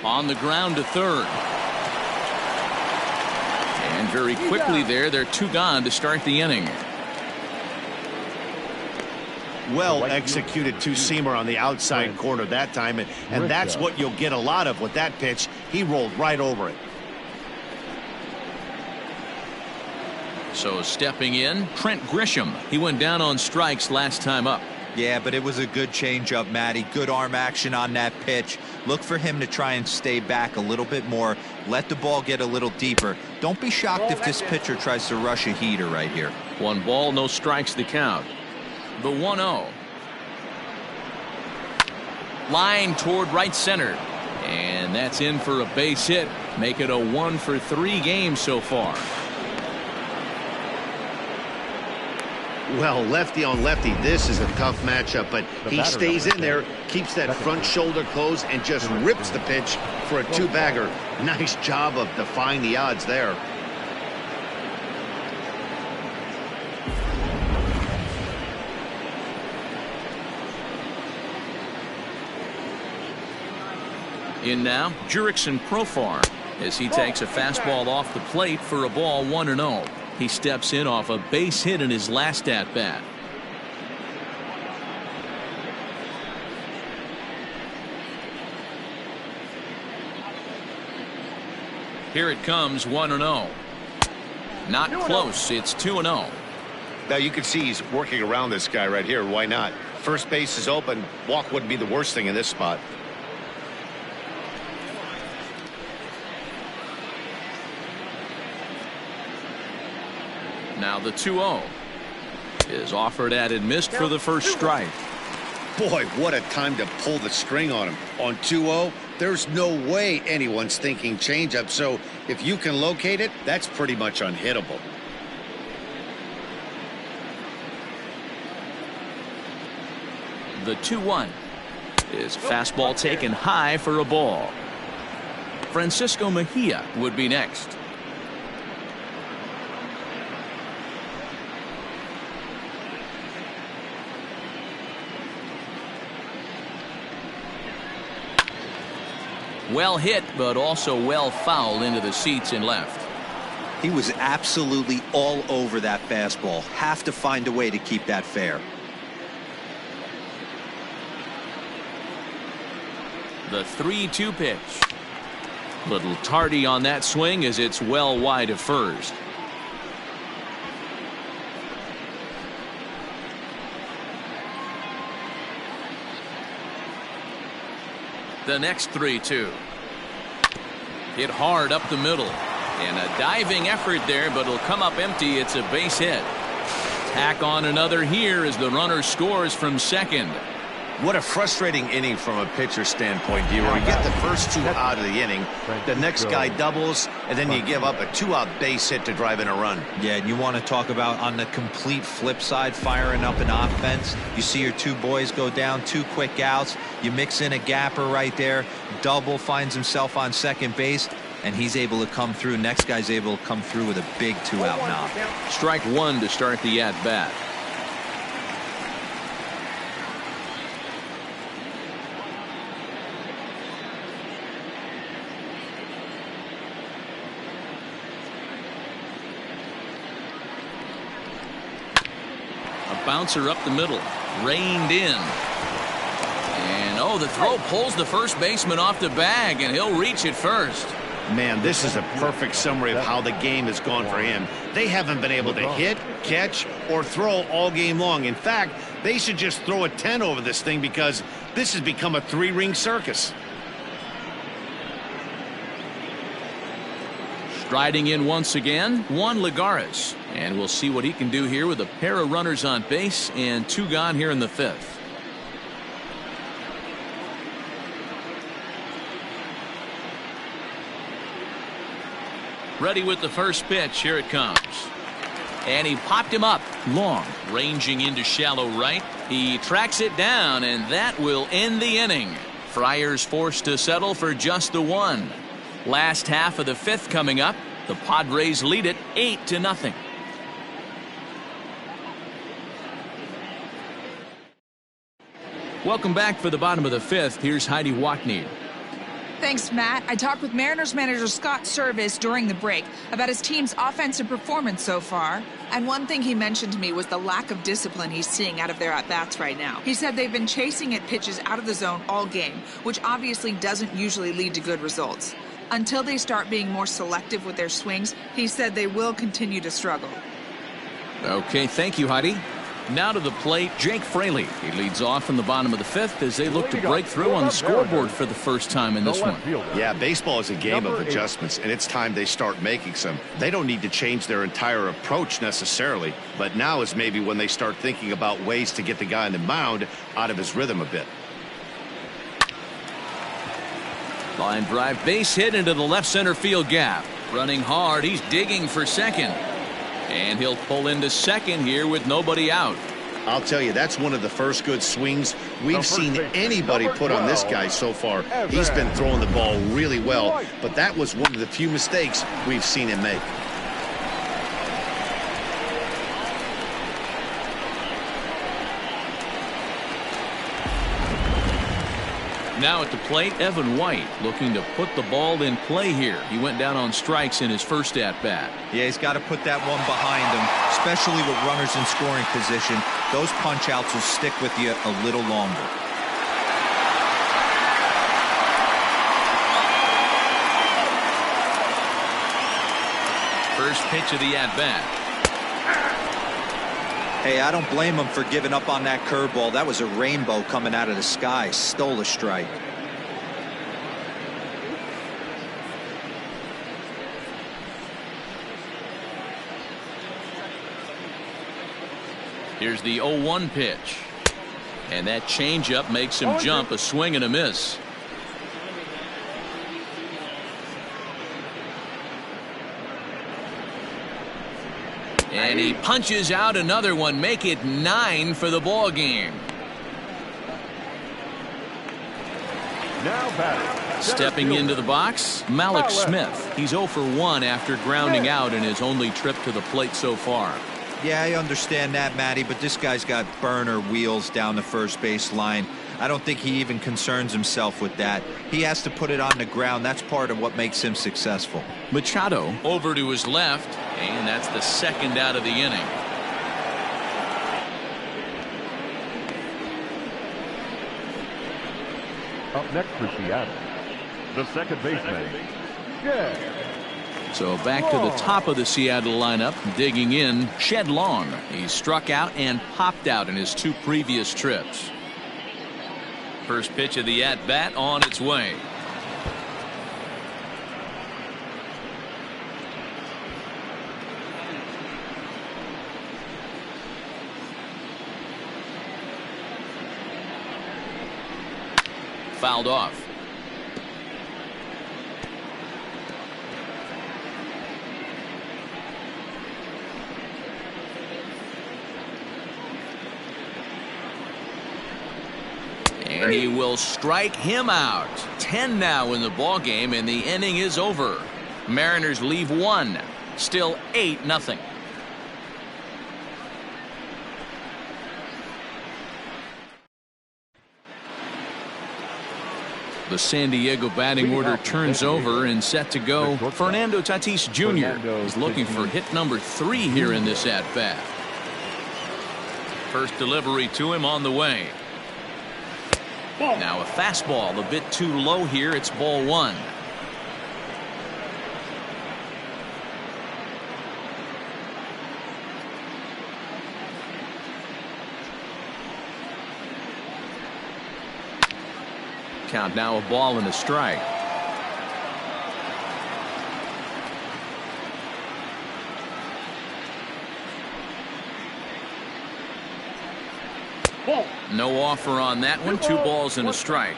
On the ground to third. And very quickly there, they're 2 gone to start the inning. Well executed two-seamer on the outside corner that time, and that's what you'll get a lot of with that pitch. He rolled right over it. So stepping in, Trent Grisham. He went down on strikes last time up. Yeah, but it was a good changeup, Matty. Good arm action on that pitch. Look for him to try and stay back a little bit more. Let the ball get a little deeper. Don't be shocked if this pitcher tries to rush a heater right here. 1 ball, no strikes the count. The 1-0. Line toward right center. And that's in for a base hit. Make it a 1 for 3 game so far. Well, lefty on lefty, this is a tough matchup, but he stays in there, keeps that front shoulder closed, and just rips the pitch for a 2-bagger. Nice job of defying the odds there. In now, Jurickson Profar as he takes a fastball off the plate for a ball 1-0. He steps in off a base hit in his last at-bat. Here it comes, 1-0. Not close. It's 2-0. Now you can see he's working around this guy right here. Why not? First base is open. Walk wouldn't be the worst thing in this spot. Now the 2-0 is offered at and missed for the first strike. Boy, what a time to pull the string on him. On 2-0, there's no way anyone's thinking changeup. So if you can locate it, that's pretty much unhittable. The 2-1 is fastball taken high for a ball. Francisco Mejia would be next. Well hit, but also well fouled into the seats and left. He was absolutely all over that fastball. Have to find a way to keep that fair. The 3-2 pitch. Little tardy on that swing as it's well wide of first. The next 3-2. Hit hard up the middle. And a diving effort there, but it'll come up empty. It's a base hit. Tack on another here as the runner scores from second. What a frustrating inning from a pitcher standpoint, D. Where you get the first two out of the inning, the next guy doubles, and then you give up a 2-out base hit to drive in a run. Yeah, and you want to talk about on the complete flip side, firing up an offense. You see your two boys go down, 2 quick outs. You mix in a gapper right there. Double, finds himself on second base, and he's able to come through. Next guy's able to come through with a big 2-out knock. Strike one to start the at-bat. Bouncer up the middle, reined in, and oh, the throw pulls the first baseman off the bag, and he'll reach it first. Man, this is a perfect summary of how the game has gone for him. They haven't been able to hit, catch, or throw all game long. In fact, they should just throw a 10 over this thing because this has become a 3-ring circus. Striding in once again, Juan Lagares. And we'll see what he can do here with a pair of runners on base and 2 gone here in the 5th. Ready with the first pitch. Here it comes. And he popped him up long, ranging into shallow right. He tracks it down, and that will end the inning. Friars forced to settle for just the 1. Last half of the 5th coming up. The Padres lead it 8-0. Welcome back for the bottom of the 5th. Here's Heidi Watney. Thanks, Matt. I talked with Mariners manager Scott Service during the break about his team's offensive performance so far. And one thing he mentioned to me was the lack of discipline he's seeing out of their at-bats right now. He said they've been chasing at pitches out of the zone all game, which obviously doesn't usually lead to good results. Until they start being more selective with their swings, he said they will continue to struggle. Okay, thank you, Heidi. Now to the plate, Jake Fraley. He leads off in the bottom of the 5th as they look to break through on the scoreboard for the first time in this one. Yeah, baseball is a game of adjustments, and it's time they start making some. They don't need to change their entire approach necessarily, but now is maybe when they start thinking about ways to get the guy on the mound out of his rhythm a bit. Line drive, base hit into the left center field gap. Running hard, he's digging for second. And he'll pull into second here with nobody out. I'll tell you, that's one of the first good swings we've seen anybody put on this guy so far. He's been throwing the ball really well, but that was one of the few mistakes we've seen him make. Now at the plate, Evan White looking to put the ball in play here. He went down on strikes in his first at-bat. Yeah, he's got to put that one behind him, especially with runners in scoring position. Those punch-outs will stick with you a little longer. First pitch of the at-bat. Hey, I don't blame him for giving up on that curveball. That was a rainbow coming out of the sky. Stole a strike. Here's the 0-1 pitch. And that changeup makes him jump. A swing and a miss. And he punches out another one. Make it 9 for the ball game. Now batting. Stepping into the box, Malik Smith. He's 0 for 1 after grounding out in his only trip to the plate so far. Yeah, I understand that, Matty, but this guy's got burner wheels down the first base line. I don't think he even concerns himself with that. He has to put it on the ground. That's part of what makes him successful. Machado over to his left, and that's the second out of the inning. Up next for Seattle, the second baseman, Shed. So back to the top of the Seattle lineup, digging in, Shed Long. He struck out and popped out in his 2 previous trips. First pitch of the at-bat on its way. Fouled off. And he will strike him out. 10 now in the ball game, and the inning is over. Mariners leave 1. Still 8-0. The San Diego batting order turns over and set to go. Fernando Tatis Jr. is looking for hit number 3 here in this at-bat. First delivery to him on the way. Now a fastball a bit too low here. It's ball 1. Count now, a ball and a strike. No offer on that one. 2 balls and a strike.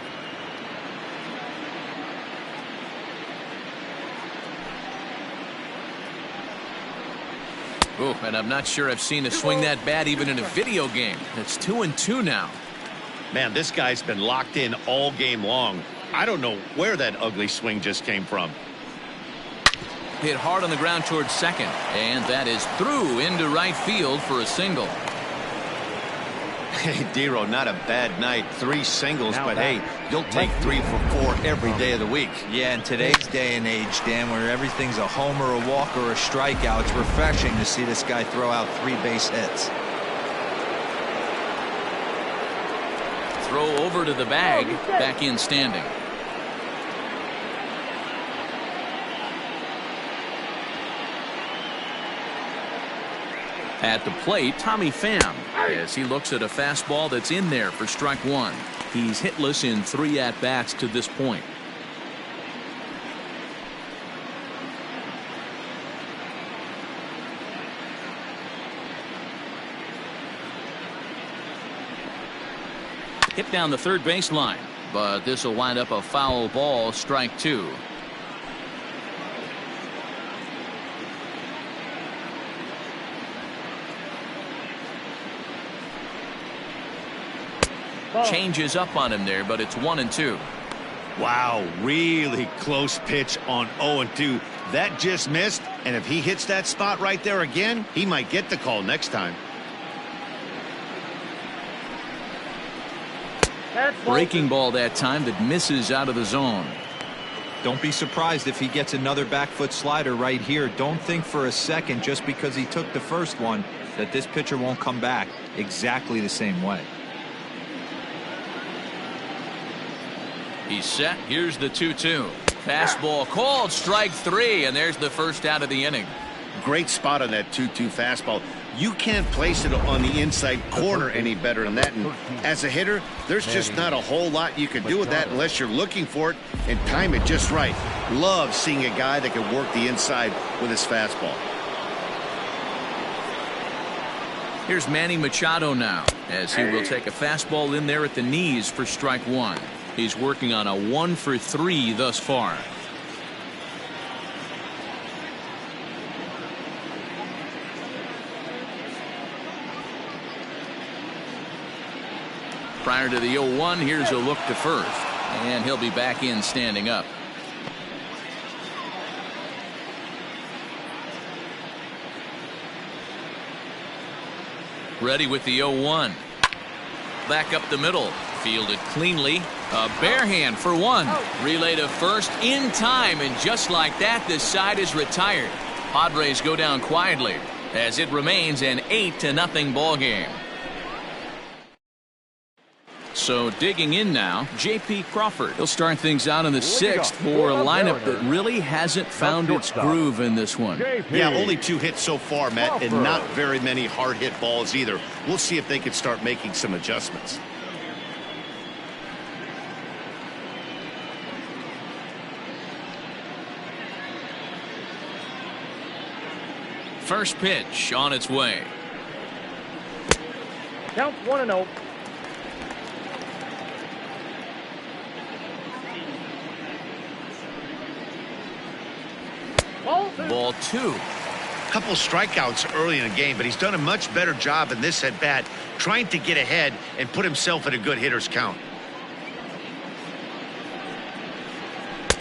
Oh, and I'm not sure I've seen a swing that bad even in a video game. It's 2-2 now. Man, this guy's been locked in all game long. I don't know where that ugly swing just came from. Hit hard on the ground towards second, and that is through into right field for a single. Hey, Dero, not a bad night. 3 singles, but hey, you'll take 3 for 4 every day of the week. Yeah, in today's day and age, Dan, where everything's a homer, a walk, or a strikeout, it's refreshing to see this guy throw out 3 base hits. Throw over to the bag, back in standing. At the plate, Tommy Pham, as he looks at a fastball that's in there for strike 1. He's hitless in 3 at-bats to this point. Hit down the third baseline, but this will wind up a foul ball, strike 2. Changes up on him there, but it's 1-2. Wow, really close pitch on 0-2. That just missed, and if he hits that spot right there again, he might get the call next time. Breaking ball that time that misses out of the zone. Don't be surprised if he gets another back foot slider right here. Don't think for a second, just because he took the first one, that this pitcher won't come back exactly the same way. He's set. Here's the 2-2. Fastball called, strike 3, and there's the first out of the inning. Great spot on that 2-2 fastball. You can't place it on the inside corner any better than that. And as a hitter, there's just not a whole lot you can do with that unless you're looking for it and time it just right. Love seeing a guy that can work the inside with his fastball. Here's Manny Machado now, as he will take a fastball in there at the knees for strike one. He's working on a 1 for 3 thus far. Prior to the 0-1, here's a look to first, and he'll be back in standing up. Ready with the 0-1. Back up the middle. Fielded cleanly. A bare hand for one. Relay to first in time, and just like that, this side is retired. Padres go down quietly as it remains an 8-0 ball game. So digging in now, J.P. Crawford. He'll start things out in the 6th for a lineup that really hasn't found its groove in this one. Yeah, only 2 hits so far, Matt, and not very many hard hit balls either. We'll see if they can start making some adjustments. First pitch on its way. Count 1-0. Ball 2. Couple strikeouts early in the game, but he's done a much better job in this at bat trying to get ahead and put himself in a good hitter's count.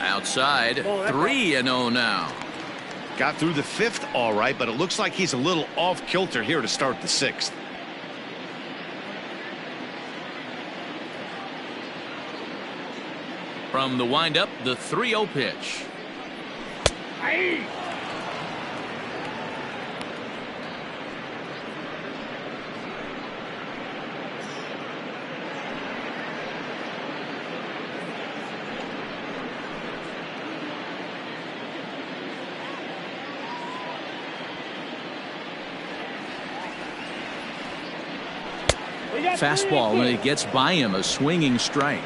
Outside, 3-0 now. Got through the 5th all right, but it looks like he's a little off kilter here to start the 6th. From the windup, the 3-0 pitch. Aye. Fastball, and it gets by him, a swinging strike.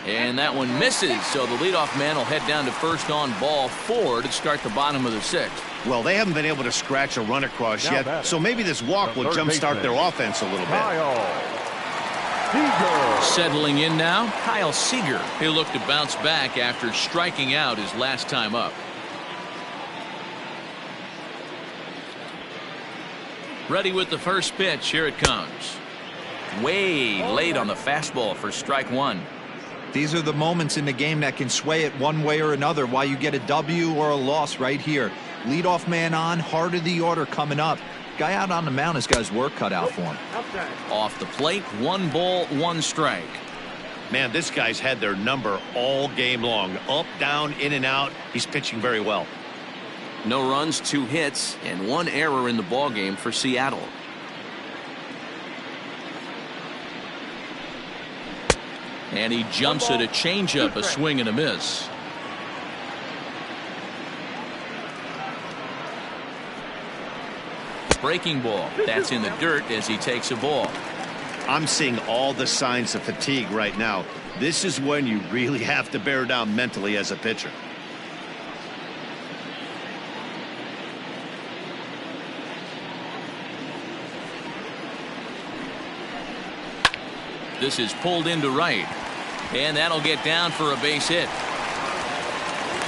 And that one misses, so the leadoff man will head down to first on ball 4 to start the bottom of the 6th. Well, they haven't been able to scratch a run across yet, so maybe this walk will jumpstart their offense a little bit. Settling in now, Kyle Seager. He'll look to bounce back after striking out his last time up. Ready with the first pitch. Here it comes. Way late on the fastball for strike one. These are the moments in the game that can sway it one way or another, why you get a W or a loss right here. Leadoff man on, heart of the order coming up. Guy out on the mound has got his work cut out for him. Off the plate, 1 ball, 1 strike. Man, this guy's had their number all game long. Up, down, in and out. He's pitching very well. No runs, 2 hits, and 1 error in the ballgame for Seattle. And he jumps at a changeup, a swing and a miss. Breaking ball. That's in the dirt as he takes a ball. I'm seeing all the signs of fatigue right now. This is when you really have to bear down mentally as a pitcher. This is pulled into right, and that'll get down for a base hit.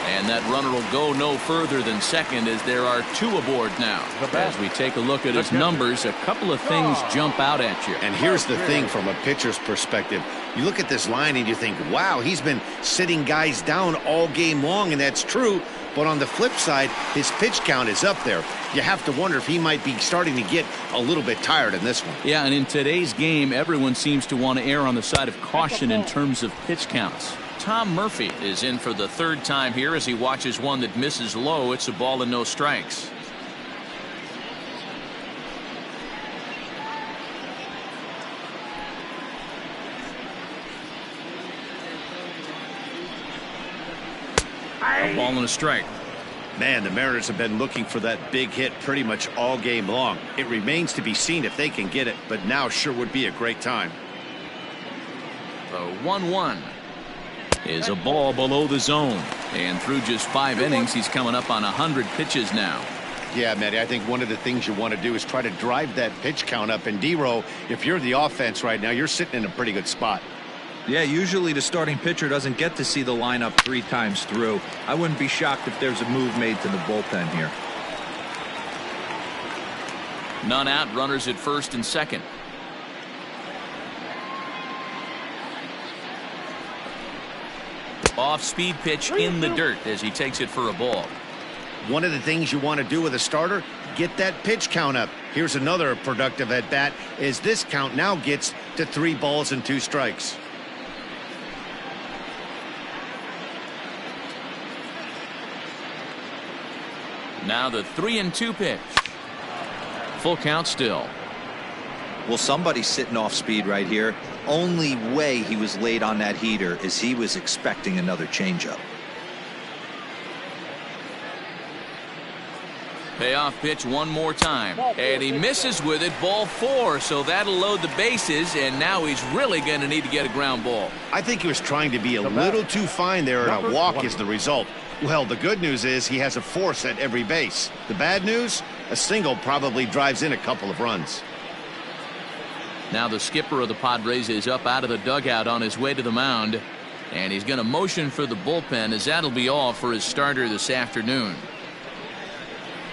And that runner will go no further than second as there are 2 aboard now. As we take a look at his numbers, a couple of things jump out at you. And here's the thing from a pitcher's perspective. You look at this line and you think, wow, he's been sitting guys down all game long, and that's true. But on the flip side, his pitch count is up there. You have to wonder if he might be starting to get a little bit tired in this one. Yeah, and in today's game, everyone seems to want to err on the side of caution in terms of pitch counts. Tom Murphy is in for the 3rd time here as he watches one that misses low. It's a ball and no strikes. A ball and a strike. Man, the Mariners have been looking for that big hit pretty much all game long. It remains to be seen if they can get it, but now sure would be a great time. The 1-1 is a ball below the zone. And through just 5 innings, he's coming up on 100 pitches now. Yeah, Matty, I think one of the things you want to do is try to drive that pitch count up. And D-Row, if you're the offense right now, you're sitting in a pretty good spot. Yeah, usually the starting pitcher doesn't get to see the lineup 3 times through. I wouldn't be shocked if there's a move made to the bullpen here. None out, runners at first and second. Off-speed pitch in the dirt as he takes it for a ball. One of the things you want to do with a starter, get that pitch count up. Here's another productive at bat as this count now gets to 3 balls and 2 strikes. Now the 3-2 pitch. Full count still. Well, somebody's sitting off speed right here. Only way he was late on that heater is he was expecting another changeup. Payoff pitch one more time. And he misses with it. Ball 4. So that'll load the bases. And now he's really going to need to get a ground ball. I think he was trying to be a little too fine there, and a walk is the result. Well, the good news is he has a force at every base. The bad news, a single probably drives in a couple of runs. Now the skipper of the Padres is up out of the dugout on his way to the mound. And he's going to motion for the bullpen, as that'll be all for his starter this afternoon.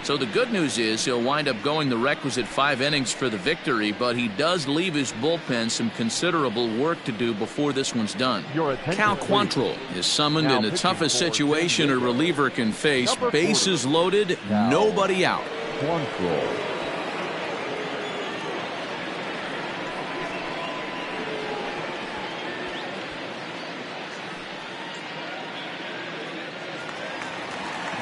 So the good news is he'll wind up going the requisite 5 innings for the victory, but he does leave his bullpen some considerable work to do before this one's done. Cal Quantrill is summoned in the toughest situation a reliever can face. Bases loaded, nobody out. Quantrill.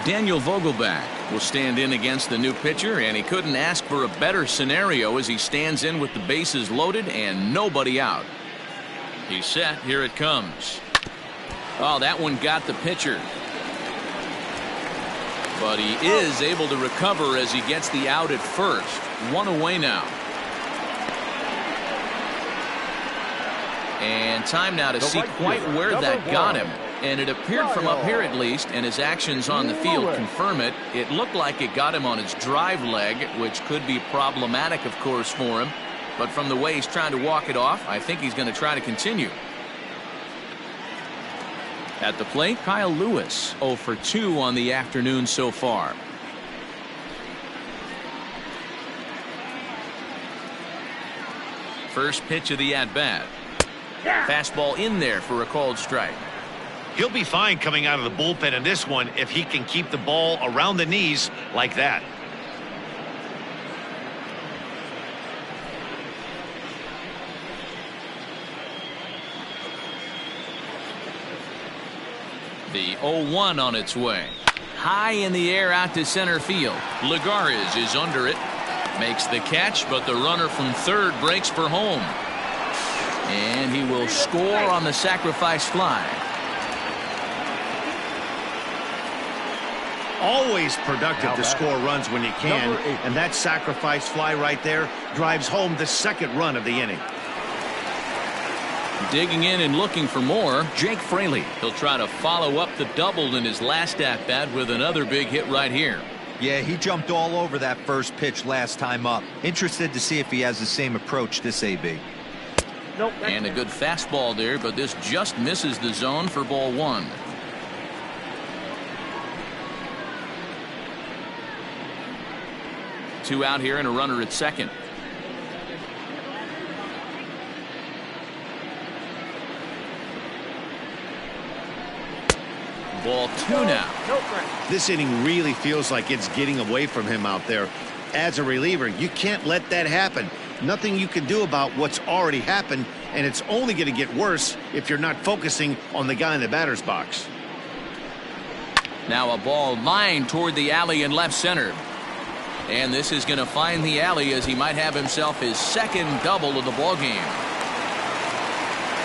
Daniel Vogelback will stand in against the new pitcher, and he couldn't ask for a better scenario as he stands in with the bases loaded and nobody out. He's set. Here it comes. Oh, that one got the pitcher. But he is able to recover as he gets the out at first. 1 away now. And time now to see quite where that got him. And it appeared from up here at least, and his actions on the field confirm it. It looked like it got him on his drive leg, which could be problematic, of course, for him. But from the way he's trying to walk it off, I think he's going to try to continue. At the plate, Kyle Lewis, 0 for 2 on the afternoon so far. First pitch of the at-bat. Fastball in there for a called strike. He'll be fine coming out of the bullpen in this one if he can keep the ball around the knees like that. The 0-1 on its way. High in the air out to center field. Lagares is under it. Makes the catch, but the runner from third breaks for home. And he will score on the sacrifice fly. Always productive to score runs when you can, and that sacrifice fly right there drives home the second run of the inning. Digging in and looking for more, Jake Fraley. He'll try to follow up the double in his last at-bat with another big hit right here. Yeah, he jumped all over that first pitch last time up. Interested to see if he has the same approach this AB. Nope. And a good fastball there, but this just misses the zone for ball 1. Two out here and a runner at second. Ball 2 now. This inning really feels like it's getting away from him out there. As a reliever, you can't let that happen. Nothing you can do about what's already happened, and it's only going to get worse if you're not focusing on the guy in the batter's box. Now a ball lined toward the alley in left center. And this is going to find the alley as he might have himself his second double of the ball game.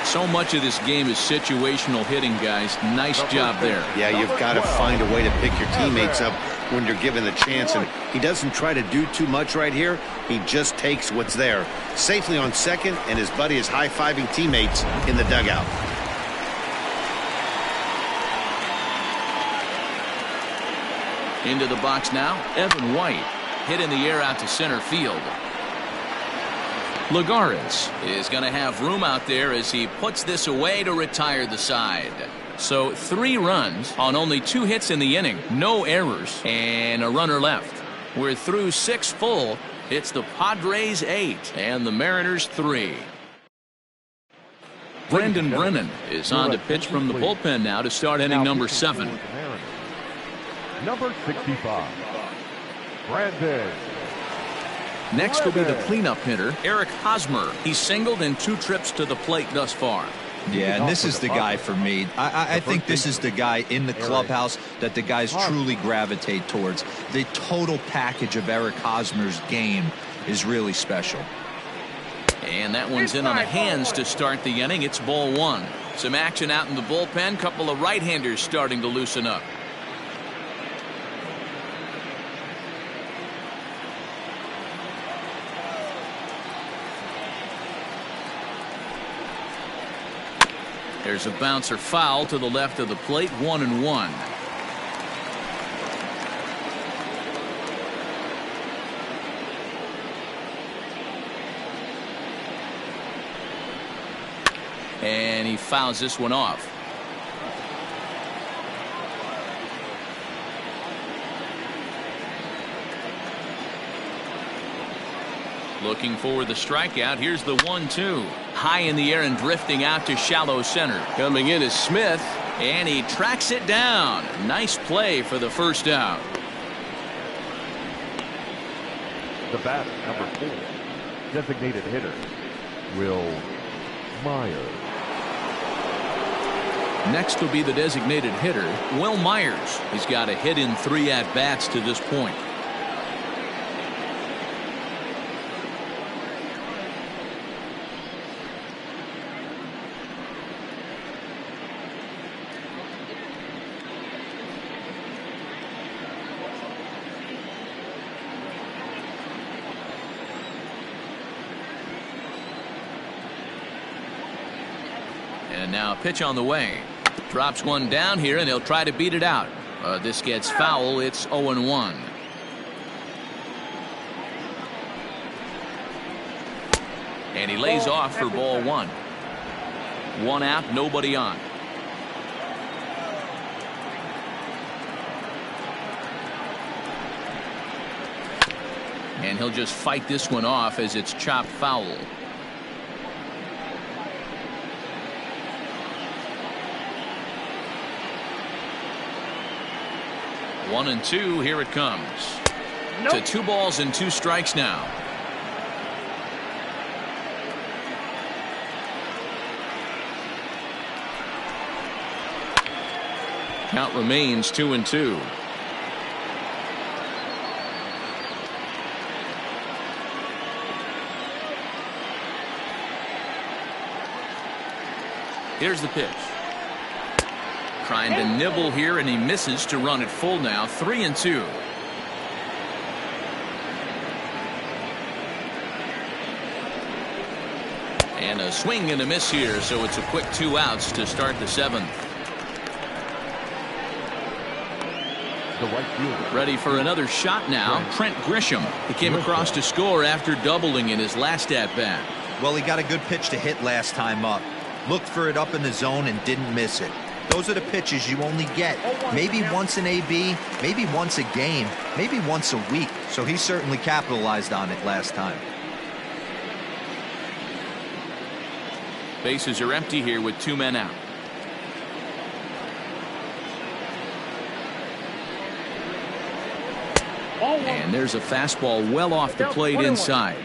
So much of this game is situational hitting, guys. Nice job there. Yeah, you've got to find a way to pick your teammates up when you're given the chance, and he doesn't try to do too much right here. He just takes what's there. Safely on second, and his buddy is high-fiving teammates in the dugout. Into the box now, Evan White. Hit in the air out to center field. Lagares is going to have room out there as he puts this away to retire the side. So 3 runs on only 2 hits in the inning. No errors and a runner left. We're through 6 full. It's the Padres 8 and the Mariners 3. Brendan Brennan is on to pitch from the bullpen now to start inning number 7. Number 65, Brandon. Next will be the cleanup hitter, Eric Hosmer. He's singled in 2 trips to the plate thus far. Yeah, and this is the guy for me. I think this is the guy in the clubhouse that the guys truly gravitate towards. The total package of Eric Hosmer's game is really special. And that one's in on the hands to start the inning. It's ball 1. Some action out in the bullpen. Couple of right-handers starting to loosen up. There's a bouncer foul to the left of the plate, 1-1. And he fouls this one off. Looking for the strikeout. Here's the 1-2. High in the air and drifting out to shallow center. Coming in is Smith, and he tracks it down. Nice play for the first out. The batter, number 4, designated hitter, Will Myers. Next will be the designated hitter, Will Myers. He's got a hit in 3 at-bats to this point. And now a pitch on the way. Drops one down here, and he'll try to beat it out. This gets foul. It's 0-1. And he lays off for ball 1. 1 out, nobody on. And he'll just fight this one off as it's chopped foul. 1-2. Here it comes. Nope. To 2 balls and 2 strikes now. Count remains 2-2. Here's the pitch. Trying to nibble here, and he misses to run it full now. 3-2. And a swing and a miss here, so it's a quick 2 outs to start the 7th. Ready for another shot now. Trent Grisham. He came across to score after doubling in his last at-bat. Well, he got a good pitch to hit last time up. Looked for it up in the zone and didn't miss it. Those are the pitches you only get maybe once in AB, maybe once a game, maybe once a week. So he certainly capitalized on it last time. Bases are empty here with 2 men out. And there's a fastball well off the plate inside.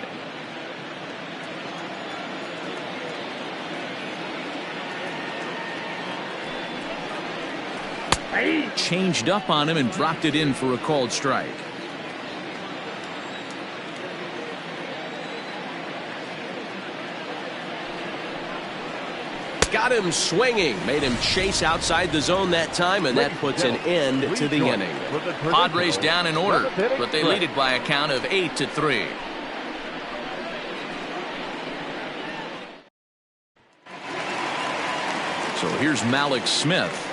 Changed up on him and dropped it in for a called strike. got him swinging. Made him chase outside the zone that time, and that puts an end to the inning. Padres down in order, but they lead it by a count of 8-3. So here's Malik Smith.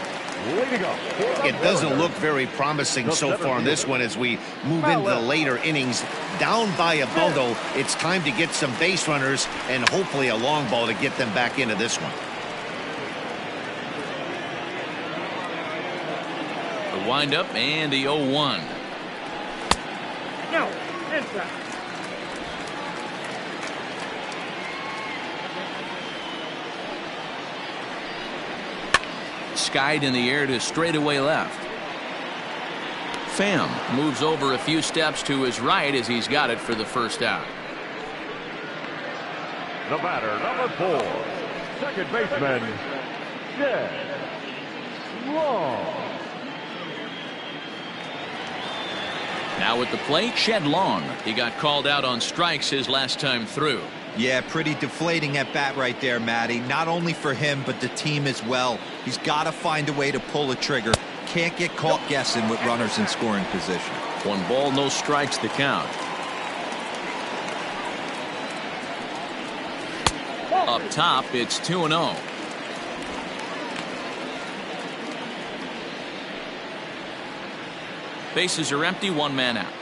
It doesn't look very promising so far in this one as we move into the later innings. Down by a bundle, it's time to get some base runners and hopefully a long ball to get them back into this one. The windup and the 0-1. No, inside. Skied in the air to straightaway left. Pham moves over a few steps to his right as he's got it for the first out. The batter, number 4, second baseman, Jed Long. Now at the plate, Shed Long. He got called out on strikes his last time through. Yeah, pretty deflating at bat right there, Matty. Not only for him, but the team as well. He's got to find a way to pull a trigger. Can't get caught guessing with runners in scoring position. 1 ball, no strikes to count. Up top, it's 2-0. Bases are empty, 1 man out.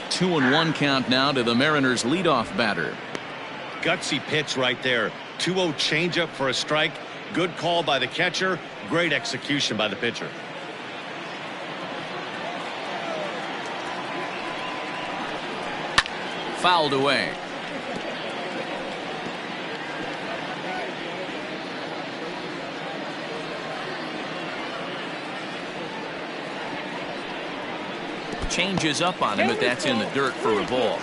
2-1 count now to the Mariners leadoff batter. Gutsy pitch right there. 2-0 changeup for a strike. Good call by the catcher. Great execution by the pitcher. Fouled away. Changes up on him, but that's in the dirt for a ball.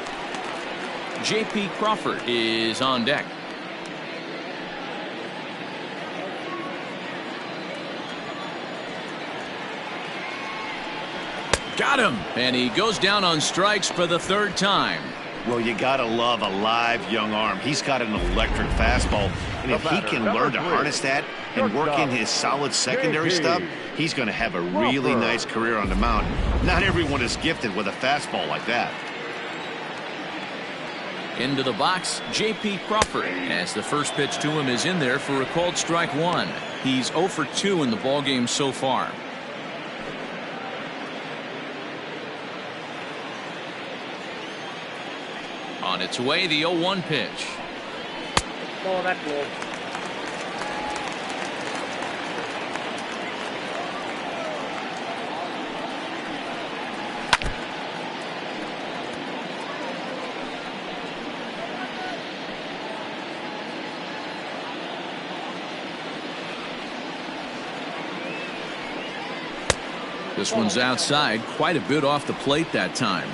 J.P. Crawford is on deck. Got him, and he goes down on strikes for the 3rd time. Well, you gotta love a live young arm. He's got an electric fastball, and if he can learn to harness that and work in his solid secondary stuff, he's going to have a really nice career on the mound. Not everyone is gifted with a fastball like that. Into the box, J.P. Crawford, as the first pitch to him is in there for a called strike 1. He's 0 for 2 in the ballgame so far. On its way, the 0-1 pitch. Oh, that's low. This one's outside, quite a bit off the plate that time.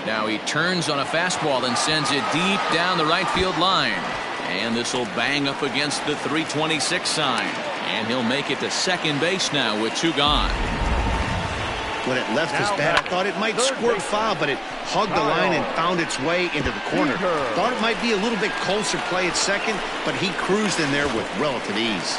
Now he turns on a fastball and sends it deep down the right field line. And this will bang up against the 326 sign. And he'll make it to second base now with 2 gone. When it left his bat, I thought it might squirt foul, but it hugged the line and found its way into the corner. Thought it might be a little bit closer play at second, but he cruised in there with relative ease.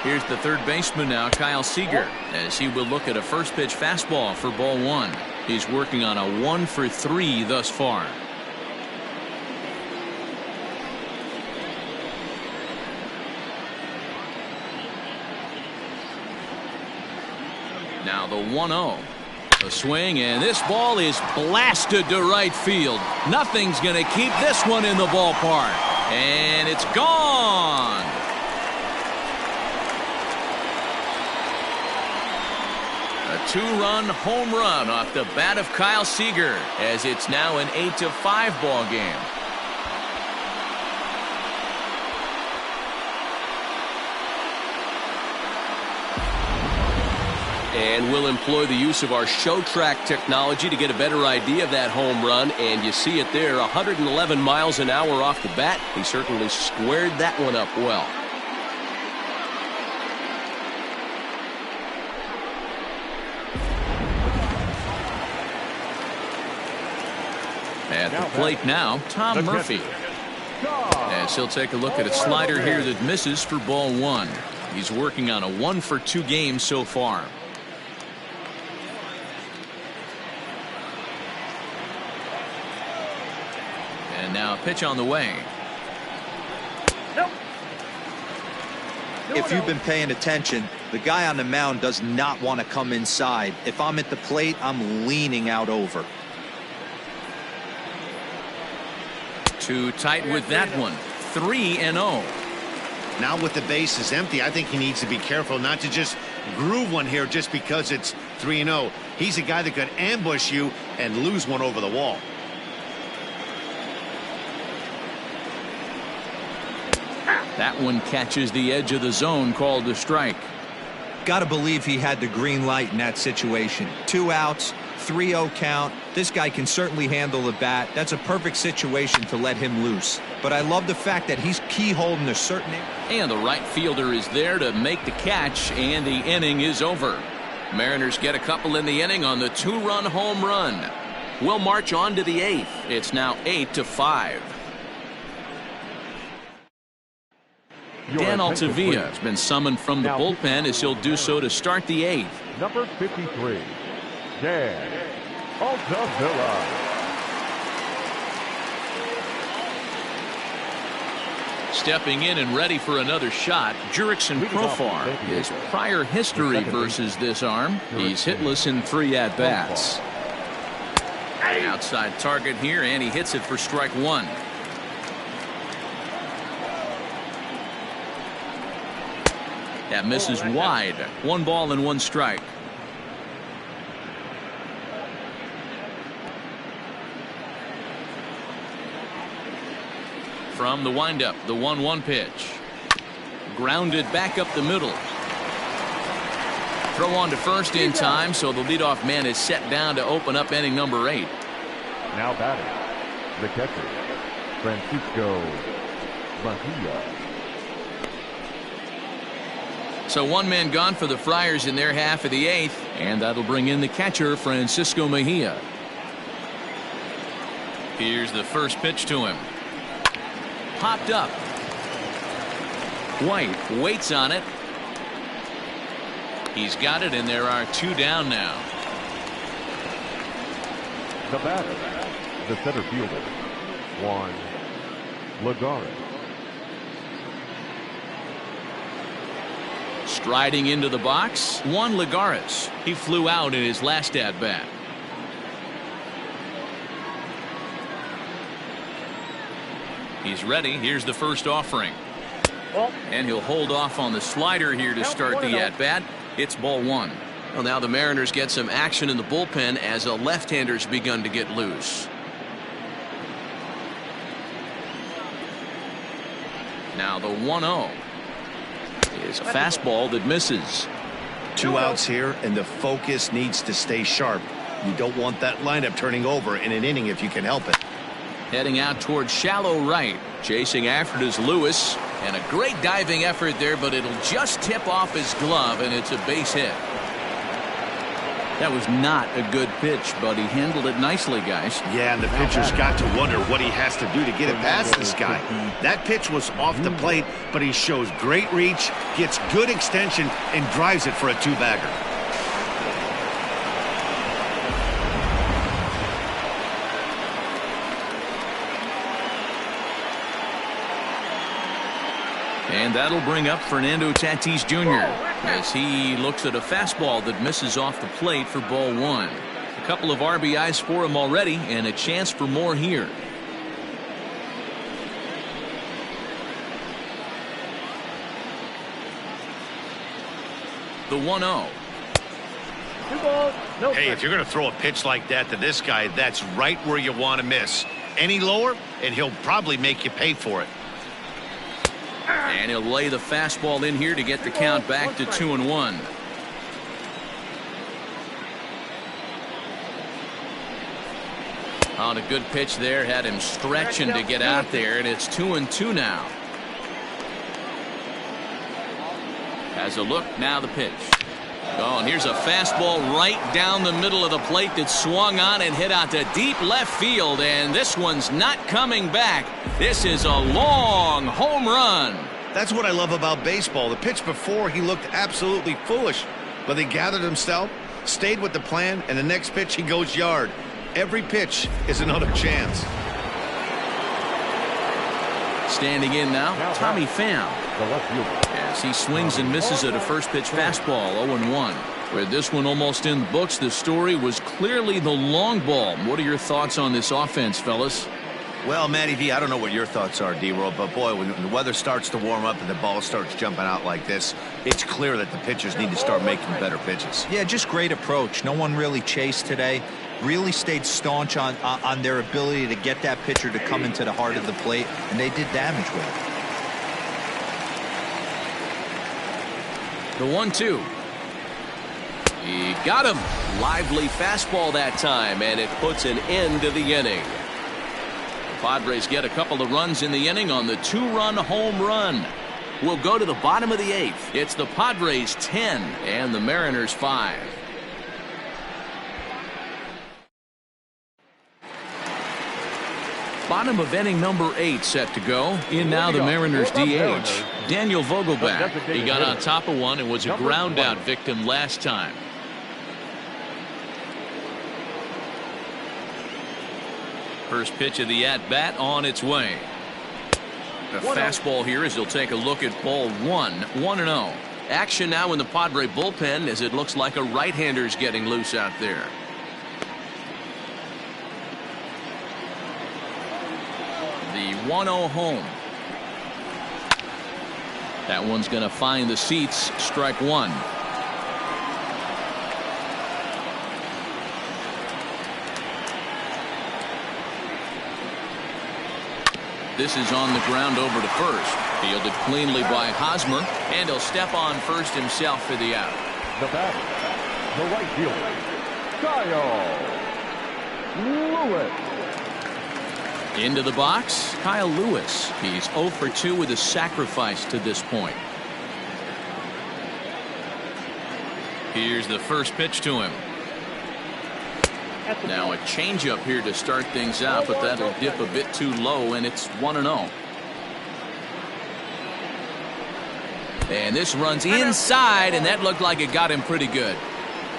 Here's the third baseman now, Kyle Seager, as he will look at a first pitch fastball for ball 1. He's working on a 1 for 3 thus far. Now the 1-0. A swing, and this ball is blasted to right field. Nothing's going to keep this one in the ballpark. And it's gone. A 2-run home run off the bat of Kyle Seager, as it's now an 8-5 ball game. And we'll employ the use of our show track technology to get a better idea of that home run. And you see it there, 111 miles an hour off the bat. He certainly squared that one up well. At the plate now, Tom Murphy. As he'll take a look at a slider here that misses for ball one. He's working on a 1-for-2 game so far. And now a pitch on the way. If you've been paying attention, the guy on the mound does not want to come inside. If I'm at the plate, I'm leaning out over. Too tight with that one. 3-0. Now with the bases empty, I think he needs to be careful not to just groove one here just because it's 3-0. He's a guy that could ambush you and lose one over the wall. That one catches the edge of the zone, called a strike. Got to believe he had the green light in that situation. 2 outs, 3-0 count. This guy can certainly handle the bat. That's a perfect situation to let him loose. But I love the fact that he's keyholding a certain... And the right fielder is there to make the catch, and the inning is over. Mariners get a couple in the inning on the 2-run home run. We'll march on to the 8th. It's now 8-5. Dan Altavilla has been summoned from the bullpen as he'll do so to start the 8th. Number 53, Dan Altavilla. Stepping in and ready for another shot, Jurickson Profar. His prior history versus this arm, he's hitless in 3 at-bats. Outside target here, and he hits it for strike 1. That misses wide. 1 ball and 1 strike. From the windup, the 1-1 pitch. Grounded back up the middle. Throw on to first in time, so the leadoff man is set down to open up inning number 8. Now batting, the catcher, Francisco Mejia. So 1 man gone for the Friars in their half of the 8th, and that'll bring in the catcher, Francisco Mejia. Here's the first pitch to him. Popped up. White waits on it. He's got it, and there are 2 down now. The batter, the center fielder, Juan Lagares. Striding into the box, Juan Lagares. He flew out in his last at-bat. He's ready. Here's the first offering. And he'll hold off on the slider here to start the at-bat. It's ball 1. Well, now the Mariners get some action in the bullpen as a left-hander's begun to get loose. Now the 1-0. Is a fastball that misses. 2 outs here, and the focus needs to stay sharp. You don't want that lineup turning over in an inning if you can help it. Heading out towards shallow right. Chasing after it is Lewis. And a great diving effort there, but it'll just tip off his glove, and it's a base hit. That was not a good pitch, but he handled it nicely, guys. Yeah, and the pitcher's got to wonder what he has to do to get it past this guy. That pitch was off the plate, but he shows great reach, gets good extension, and drives it for a 2-bagger. And that'll bring up Fernando Tatis Jr. as he looks at a fastball that misses off the plate for ball 1. A couple of RBIs for him already, and a chance for more here. The 1-0. Hey, if you're going to throw a pitch like that to this guy, that's right where you want to miss. Any lower, and he'll probably make you pay for it. And he'll lay the fastball in here to get the count back to 2-1. On a good pitch there, had him stretching to get out there, and it's 2-2 now. Has a look, now the pitch. Oh, and here's a fastball right down the middle of the plate that swung on and hit out to deep left field, and this one's not coming back. This is a long home run. That's what I love about baseball. The pitch before, he looked absolutely foolish, but he gathered himself, stayed with the plan, and the next pitch he goes yard. Every pitch is another chance. Standing in now, Tommy Pham. As he swings and misses at a first pitch fastball, 0-1. With this one almost in the books, the story was clearly the long ball. What are your thoughts on this offense, fellas? Well, Matty V, I don't know what your thoughts are, D-Roll, but boy, when the weather starts to warm up and the ball starts jumping out like this, it's clear that the pitchers need to start making better pitches. Yeah, just great approach. No one really chased today. Really stayed staunch on their ability to get that pitcher to come into the heart of the plate, and they did damage with it. The 1-2. He got him. Lively fastball that time, and it puts an end to the inning. The Padres get a couple of runs in the inning on the 2-run home run. We'll go to the bottom of the 8th. It's the Padres 10 and the Mariners 5. Bottom of inning number 8 set to go. In now the Mariners DH, Daniel Vogelbach. He got on top of one and was a ground out victim last time. First pitch of the at-bat on its way. The fastball here as he'll take a look at ball 1, 1-0. Action now in the Padre bullpen as it looks like a right-hander's getting loose out there. The 1-0 home. That one's going to find the seats. Strike one. This is on the ground over to first. Fielded cleanly by Hosmer, and he'll step on first himself for the out. The batter, the right fielder, Kyle Lewis. Into the box, Kyle Lewis. He's 0 for 2 with a sacrifice to this point. Here's the first pitch to him. Now a changeup here to start things out, but that'll dip a bit too low, and it's 1-0. And this runs inside, and that looked like it got him pretty good.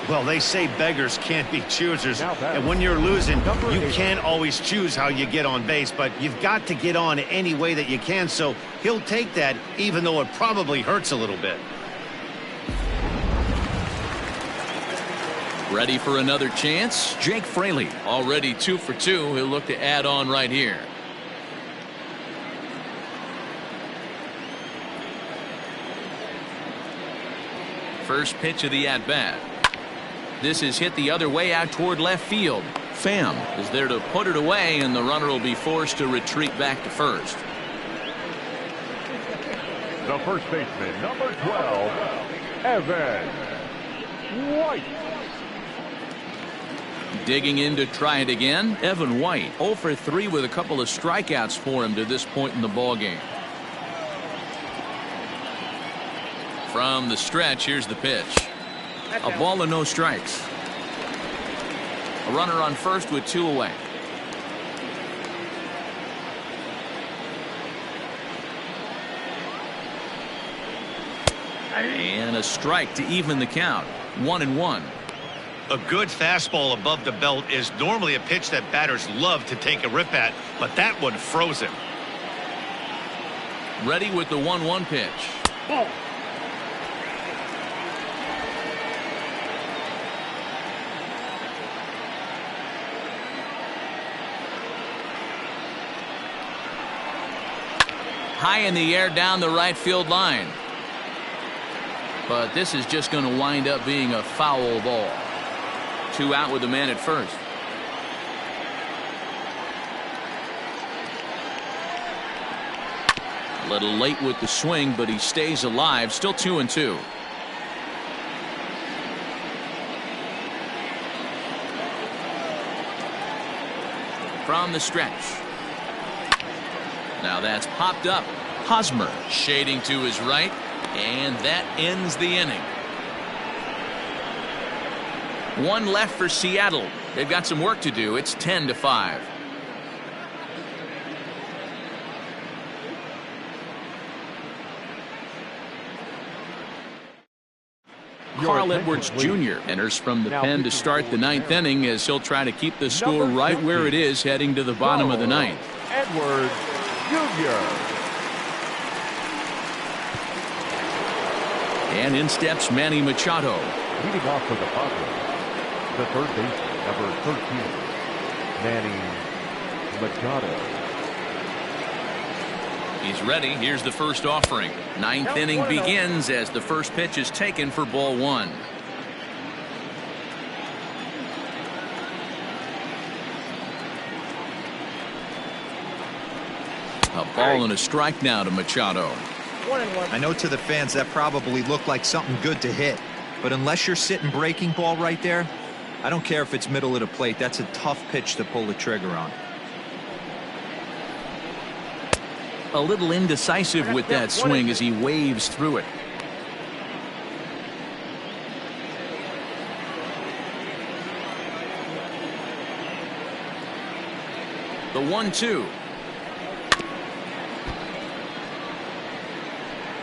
Well, they say beggars can't be choosers, and when you're losing, you can't always choose how you get on base, but you've got to get on any way that you can, so he'll take that, even though it probably hurts a little bit. Ready for another chance? Jake Fraley, already 2 for 2. He'll look to add on right here. First pitch of the at-bat. This is hit the other way out toward left field. Pham is there to put it away, and the runner will be forced to retreat back to first. The first baseman, number 12, Evan White. Digging in to try it again, Evan White, 0 for 3 with a couple of strikeouts for him to this point in the ballgame. From the stretch, here's the pitch. A ball and no strikes. A runner on first with 2 away. And a strike to even the count. 1-1. A good fastball above the belt is normally a pitch that batters love to take a rip at, but that one froze him. Ready with the 1-1 pitch. Ball. High in the air down the right field line. But this is just going to wind up being a foul ball. 2 out with the man at first. A little late with the swing, but he stays alive. Still 2-2. from the stretch. Now that's popped up. Hosmer shading to his right, and that ends the inning. One left for Seattle. They've got some work to do. It's 10-5. Carl Edwards Jr. enters from the pen to start the ninth inning as he'll try to keep the score right where it is heading to the bottom of the ninth. Edwards Jr. And in steps Manny Machado. Leading off for the Padres, the third baseman, number 13, Manny Machado. He's ready. Here's the first offering. Ninth inning begins as the first pitch is taken for ball one. A ball and a strike now to Machado. 1-1. I know to the fans that probably looked like something good to hit, but unless you're sitting breaking ball right there, I don't care if it's middle of the plate. That's a tough pitch to pull the trigger on. A little indecisive with that swing as he waves through it. The 1-2.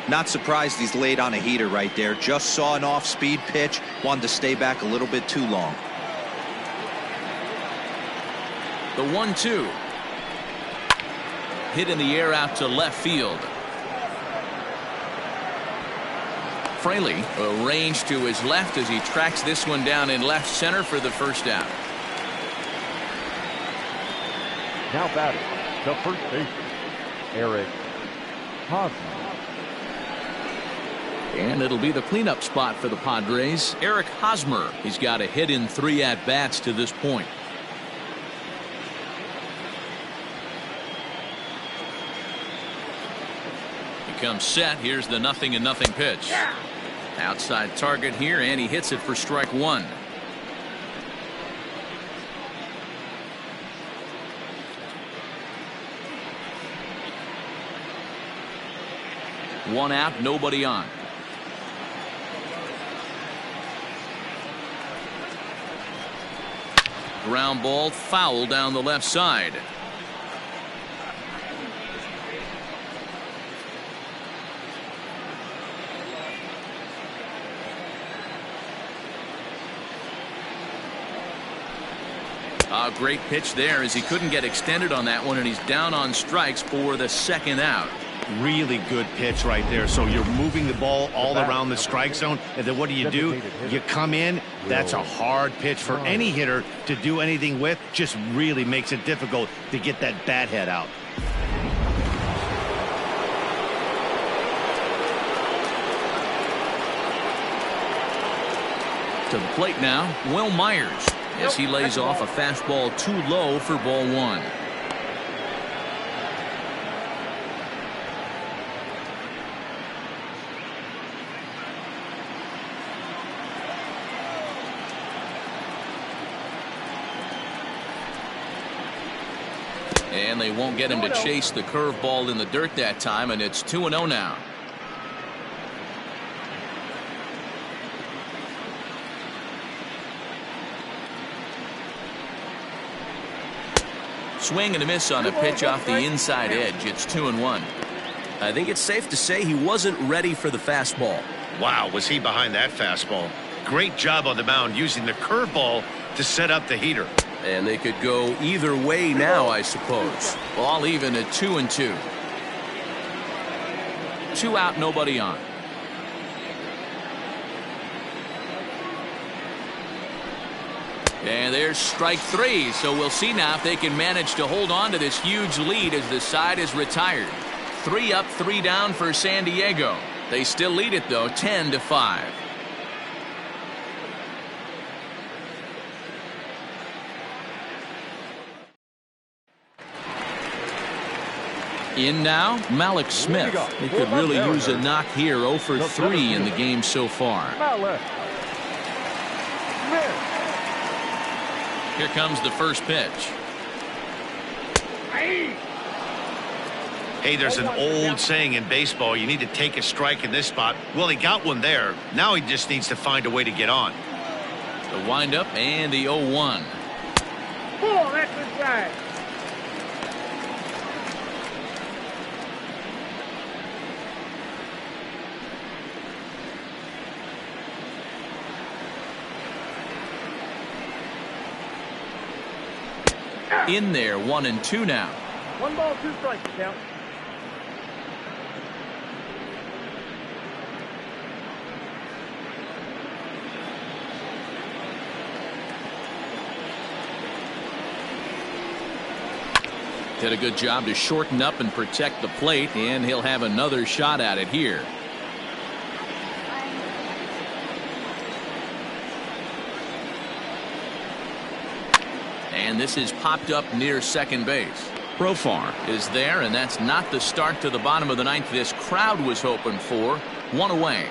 Not surprised he's laid on a heater right there. Just saw an off-speed pitch. Wanted to stay back a little bit too long. The 1-2. Hit in the air out to left field. Fraley arranged to his left as he tracks this one down in left center for the first out. Now batting, the first baseman, Eric Hosmer. And it'll be the cleanup spot for the Padres. Eric Hosmer. He's got a hit in 3 at-bats to this point. Comes set. Here's the 0-0 pitch. Outside target here, and he hits it for strike one. One out, nobody on. Ground ball foul down the left side. A great pitch there as he couldn't get extended on that one, and he's down on strikes for the second out. Really good pitch right there. So you're moving the ball all around the strike zone, and then what do? You come in. That's a hard pitch for any hitter to do anything with. Just really makes it difficult to get that bat head out. To the plate now, Will Myers, as he lays off a fastball too low for ball one. And they won't get him to chase the curveball in the dirt that time, and it's 2-0 now. Swing and a miss on a pitch off the inside edge. It's 2-1. I think it's safe to say he wasn't ready for the fastball. Wow, was he behind that fastball? Great job on the mound using the curveball to set up the heater. And they could go either way now, I suppose. All even at 2-2. 2 out, nobody on. And there's strike 3, so we'll see now if they can manage to hold on to this huge lead as the side is retired. 3 up, 3 down for San Diego. They still lead it, though, 10-5. In now, Malik Smith. He could really use a knock here. 0 for 3 in the game so far. Here comes the first pitch. Hey, there's an old saying in baseball, you need to take a strike in this spot. Well, he got one there. Now he just needs to find a way to get on. The windup and the 0-1. Oh, that's inside. In there, 1-2 now. 1 ball, 2 strikes, count. Did a good job to shorten up and protect the plate, and he'll have another shot at it here. And this is popped up near second base. Profar is there, and that's not the start to the bottom of the ninth this crowd was hoping for. 1 away.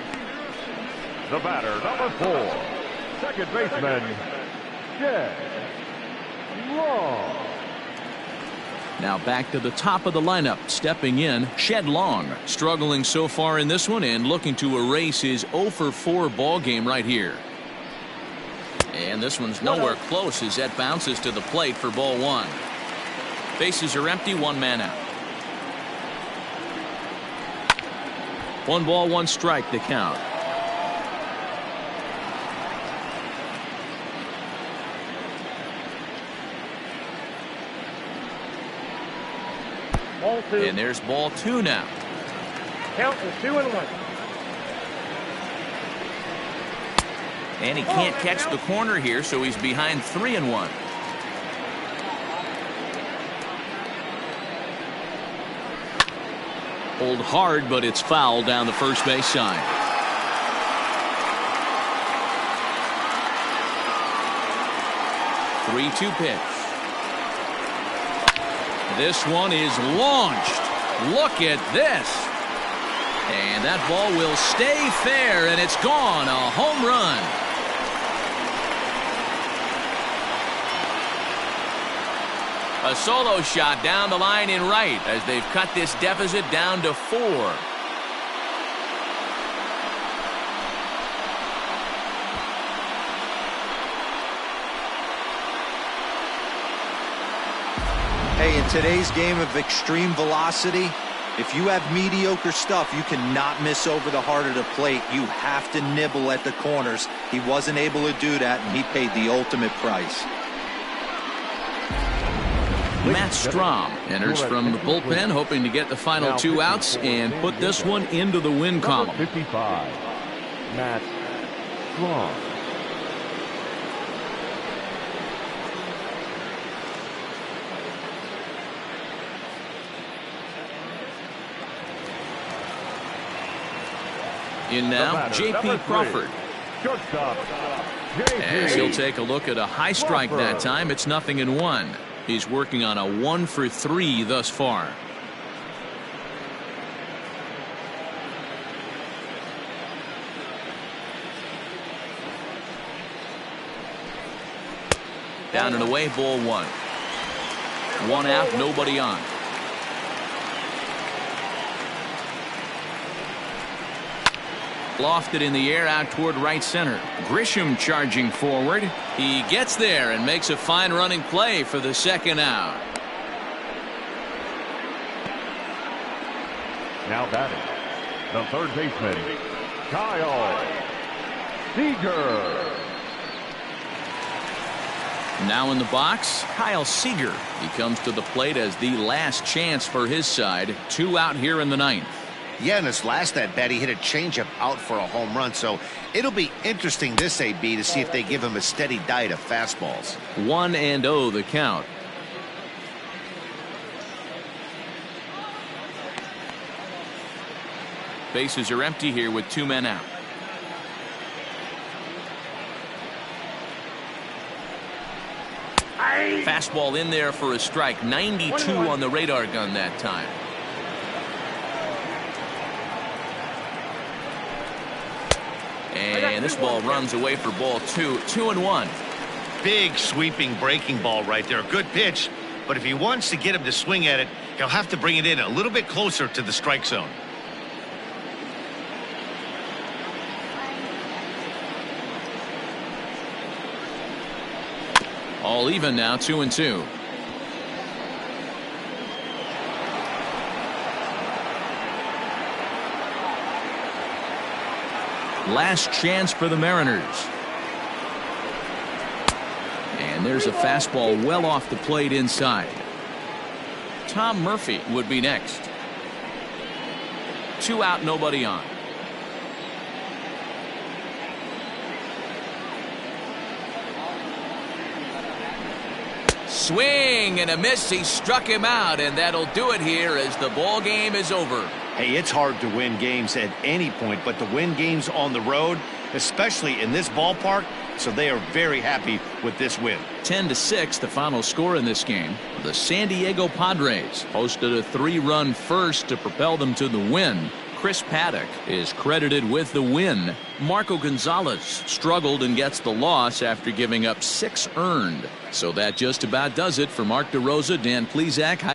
The batter, number 4, second baseman, Jed Long. Now back to the top of the lineup. Stepping in, Shed Long. Struggling so far in this one and looking to erase his 0-for-4 ball game right here. And this one's nowhere close as that bounces to the plate for ball 1. Bases are empty, 1 man out. 1 ball, 1 strike to count. Ball 2. And there's ball 2 now. Count is 2-1. And he can't catch the corner here, so he's behind 3-1. Pulled hard, but it's foul down the first base side. Three-two pitch. This one is launched. Look at this. And that ball will stay fair, and it's gone. A home run. A solo shot down the line in right as they've cut this deficit down to 4. Hey, in today's game of extreme velocity, if you have mediocre stuff, you cannot miss over the heart of the plate. You have to nibble at the corners. He wasn't able to do that, and he paid the ultimate price. Matt Strom enters from the bullpen, hoping to get the final 2 outs and put this one into the win column. 55, Matt Strom. In now, J.P. Crawford. Shortstop, As he'll take a look at a high strike that time. It's 0-1. He's working on a 1-for-3 thus far. Down and away, ball 1. 1 out, nobody on. Lofted in the air out toward right center. Grisham charging forward. He gets there and makes a fine running play for the 2nd out. Now batting, the 3rd baseman, Kyle Seager. Now in the box, Kyle Seager. He comes to the plate as the last chance for his side. 2 out here in the 9th. Yeah, in his last at-bat, he hit a changeup out for a home run, so it'll be interesting this AB to see if they give him a steady diet of fastballs. 1-0 the count. Bases are empty here with 2 men out. Fastball in there for a strike. 92 on the radar gun that time. And this ball runs away for ball 2. 2-1. Big sweeping breaking ball right there. Good pitch, but if he wants to get him to swing at it, he'll have to bring it in a little bit closer to the strike zone. All even now, 2-2. Last chance for the Mariners. And there's a fastball well off the plate inside. Tom Murphy would be next. 2 out, nobody on. Swing and a miss. He struck him out, and that'll do it here as the ball game is over. Hey, it's hard to win games at any point, but to win games on the road, especially in this ballpark, so they are very happy with this win. 10-6, the final score in this game. The San Diego Padres posted a 3-run first to propel them to the win. Chris Paddock is credited with the win. Marco Gonzalez struggled and gets the loss after giving up 6 earned. So that just about does it for Mark DeRosa, Dan Plesac.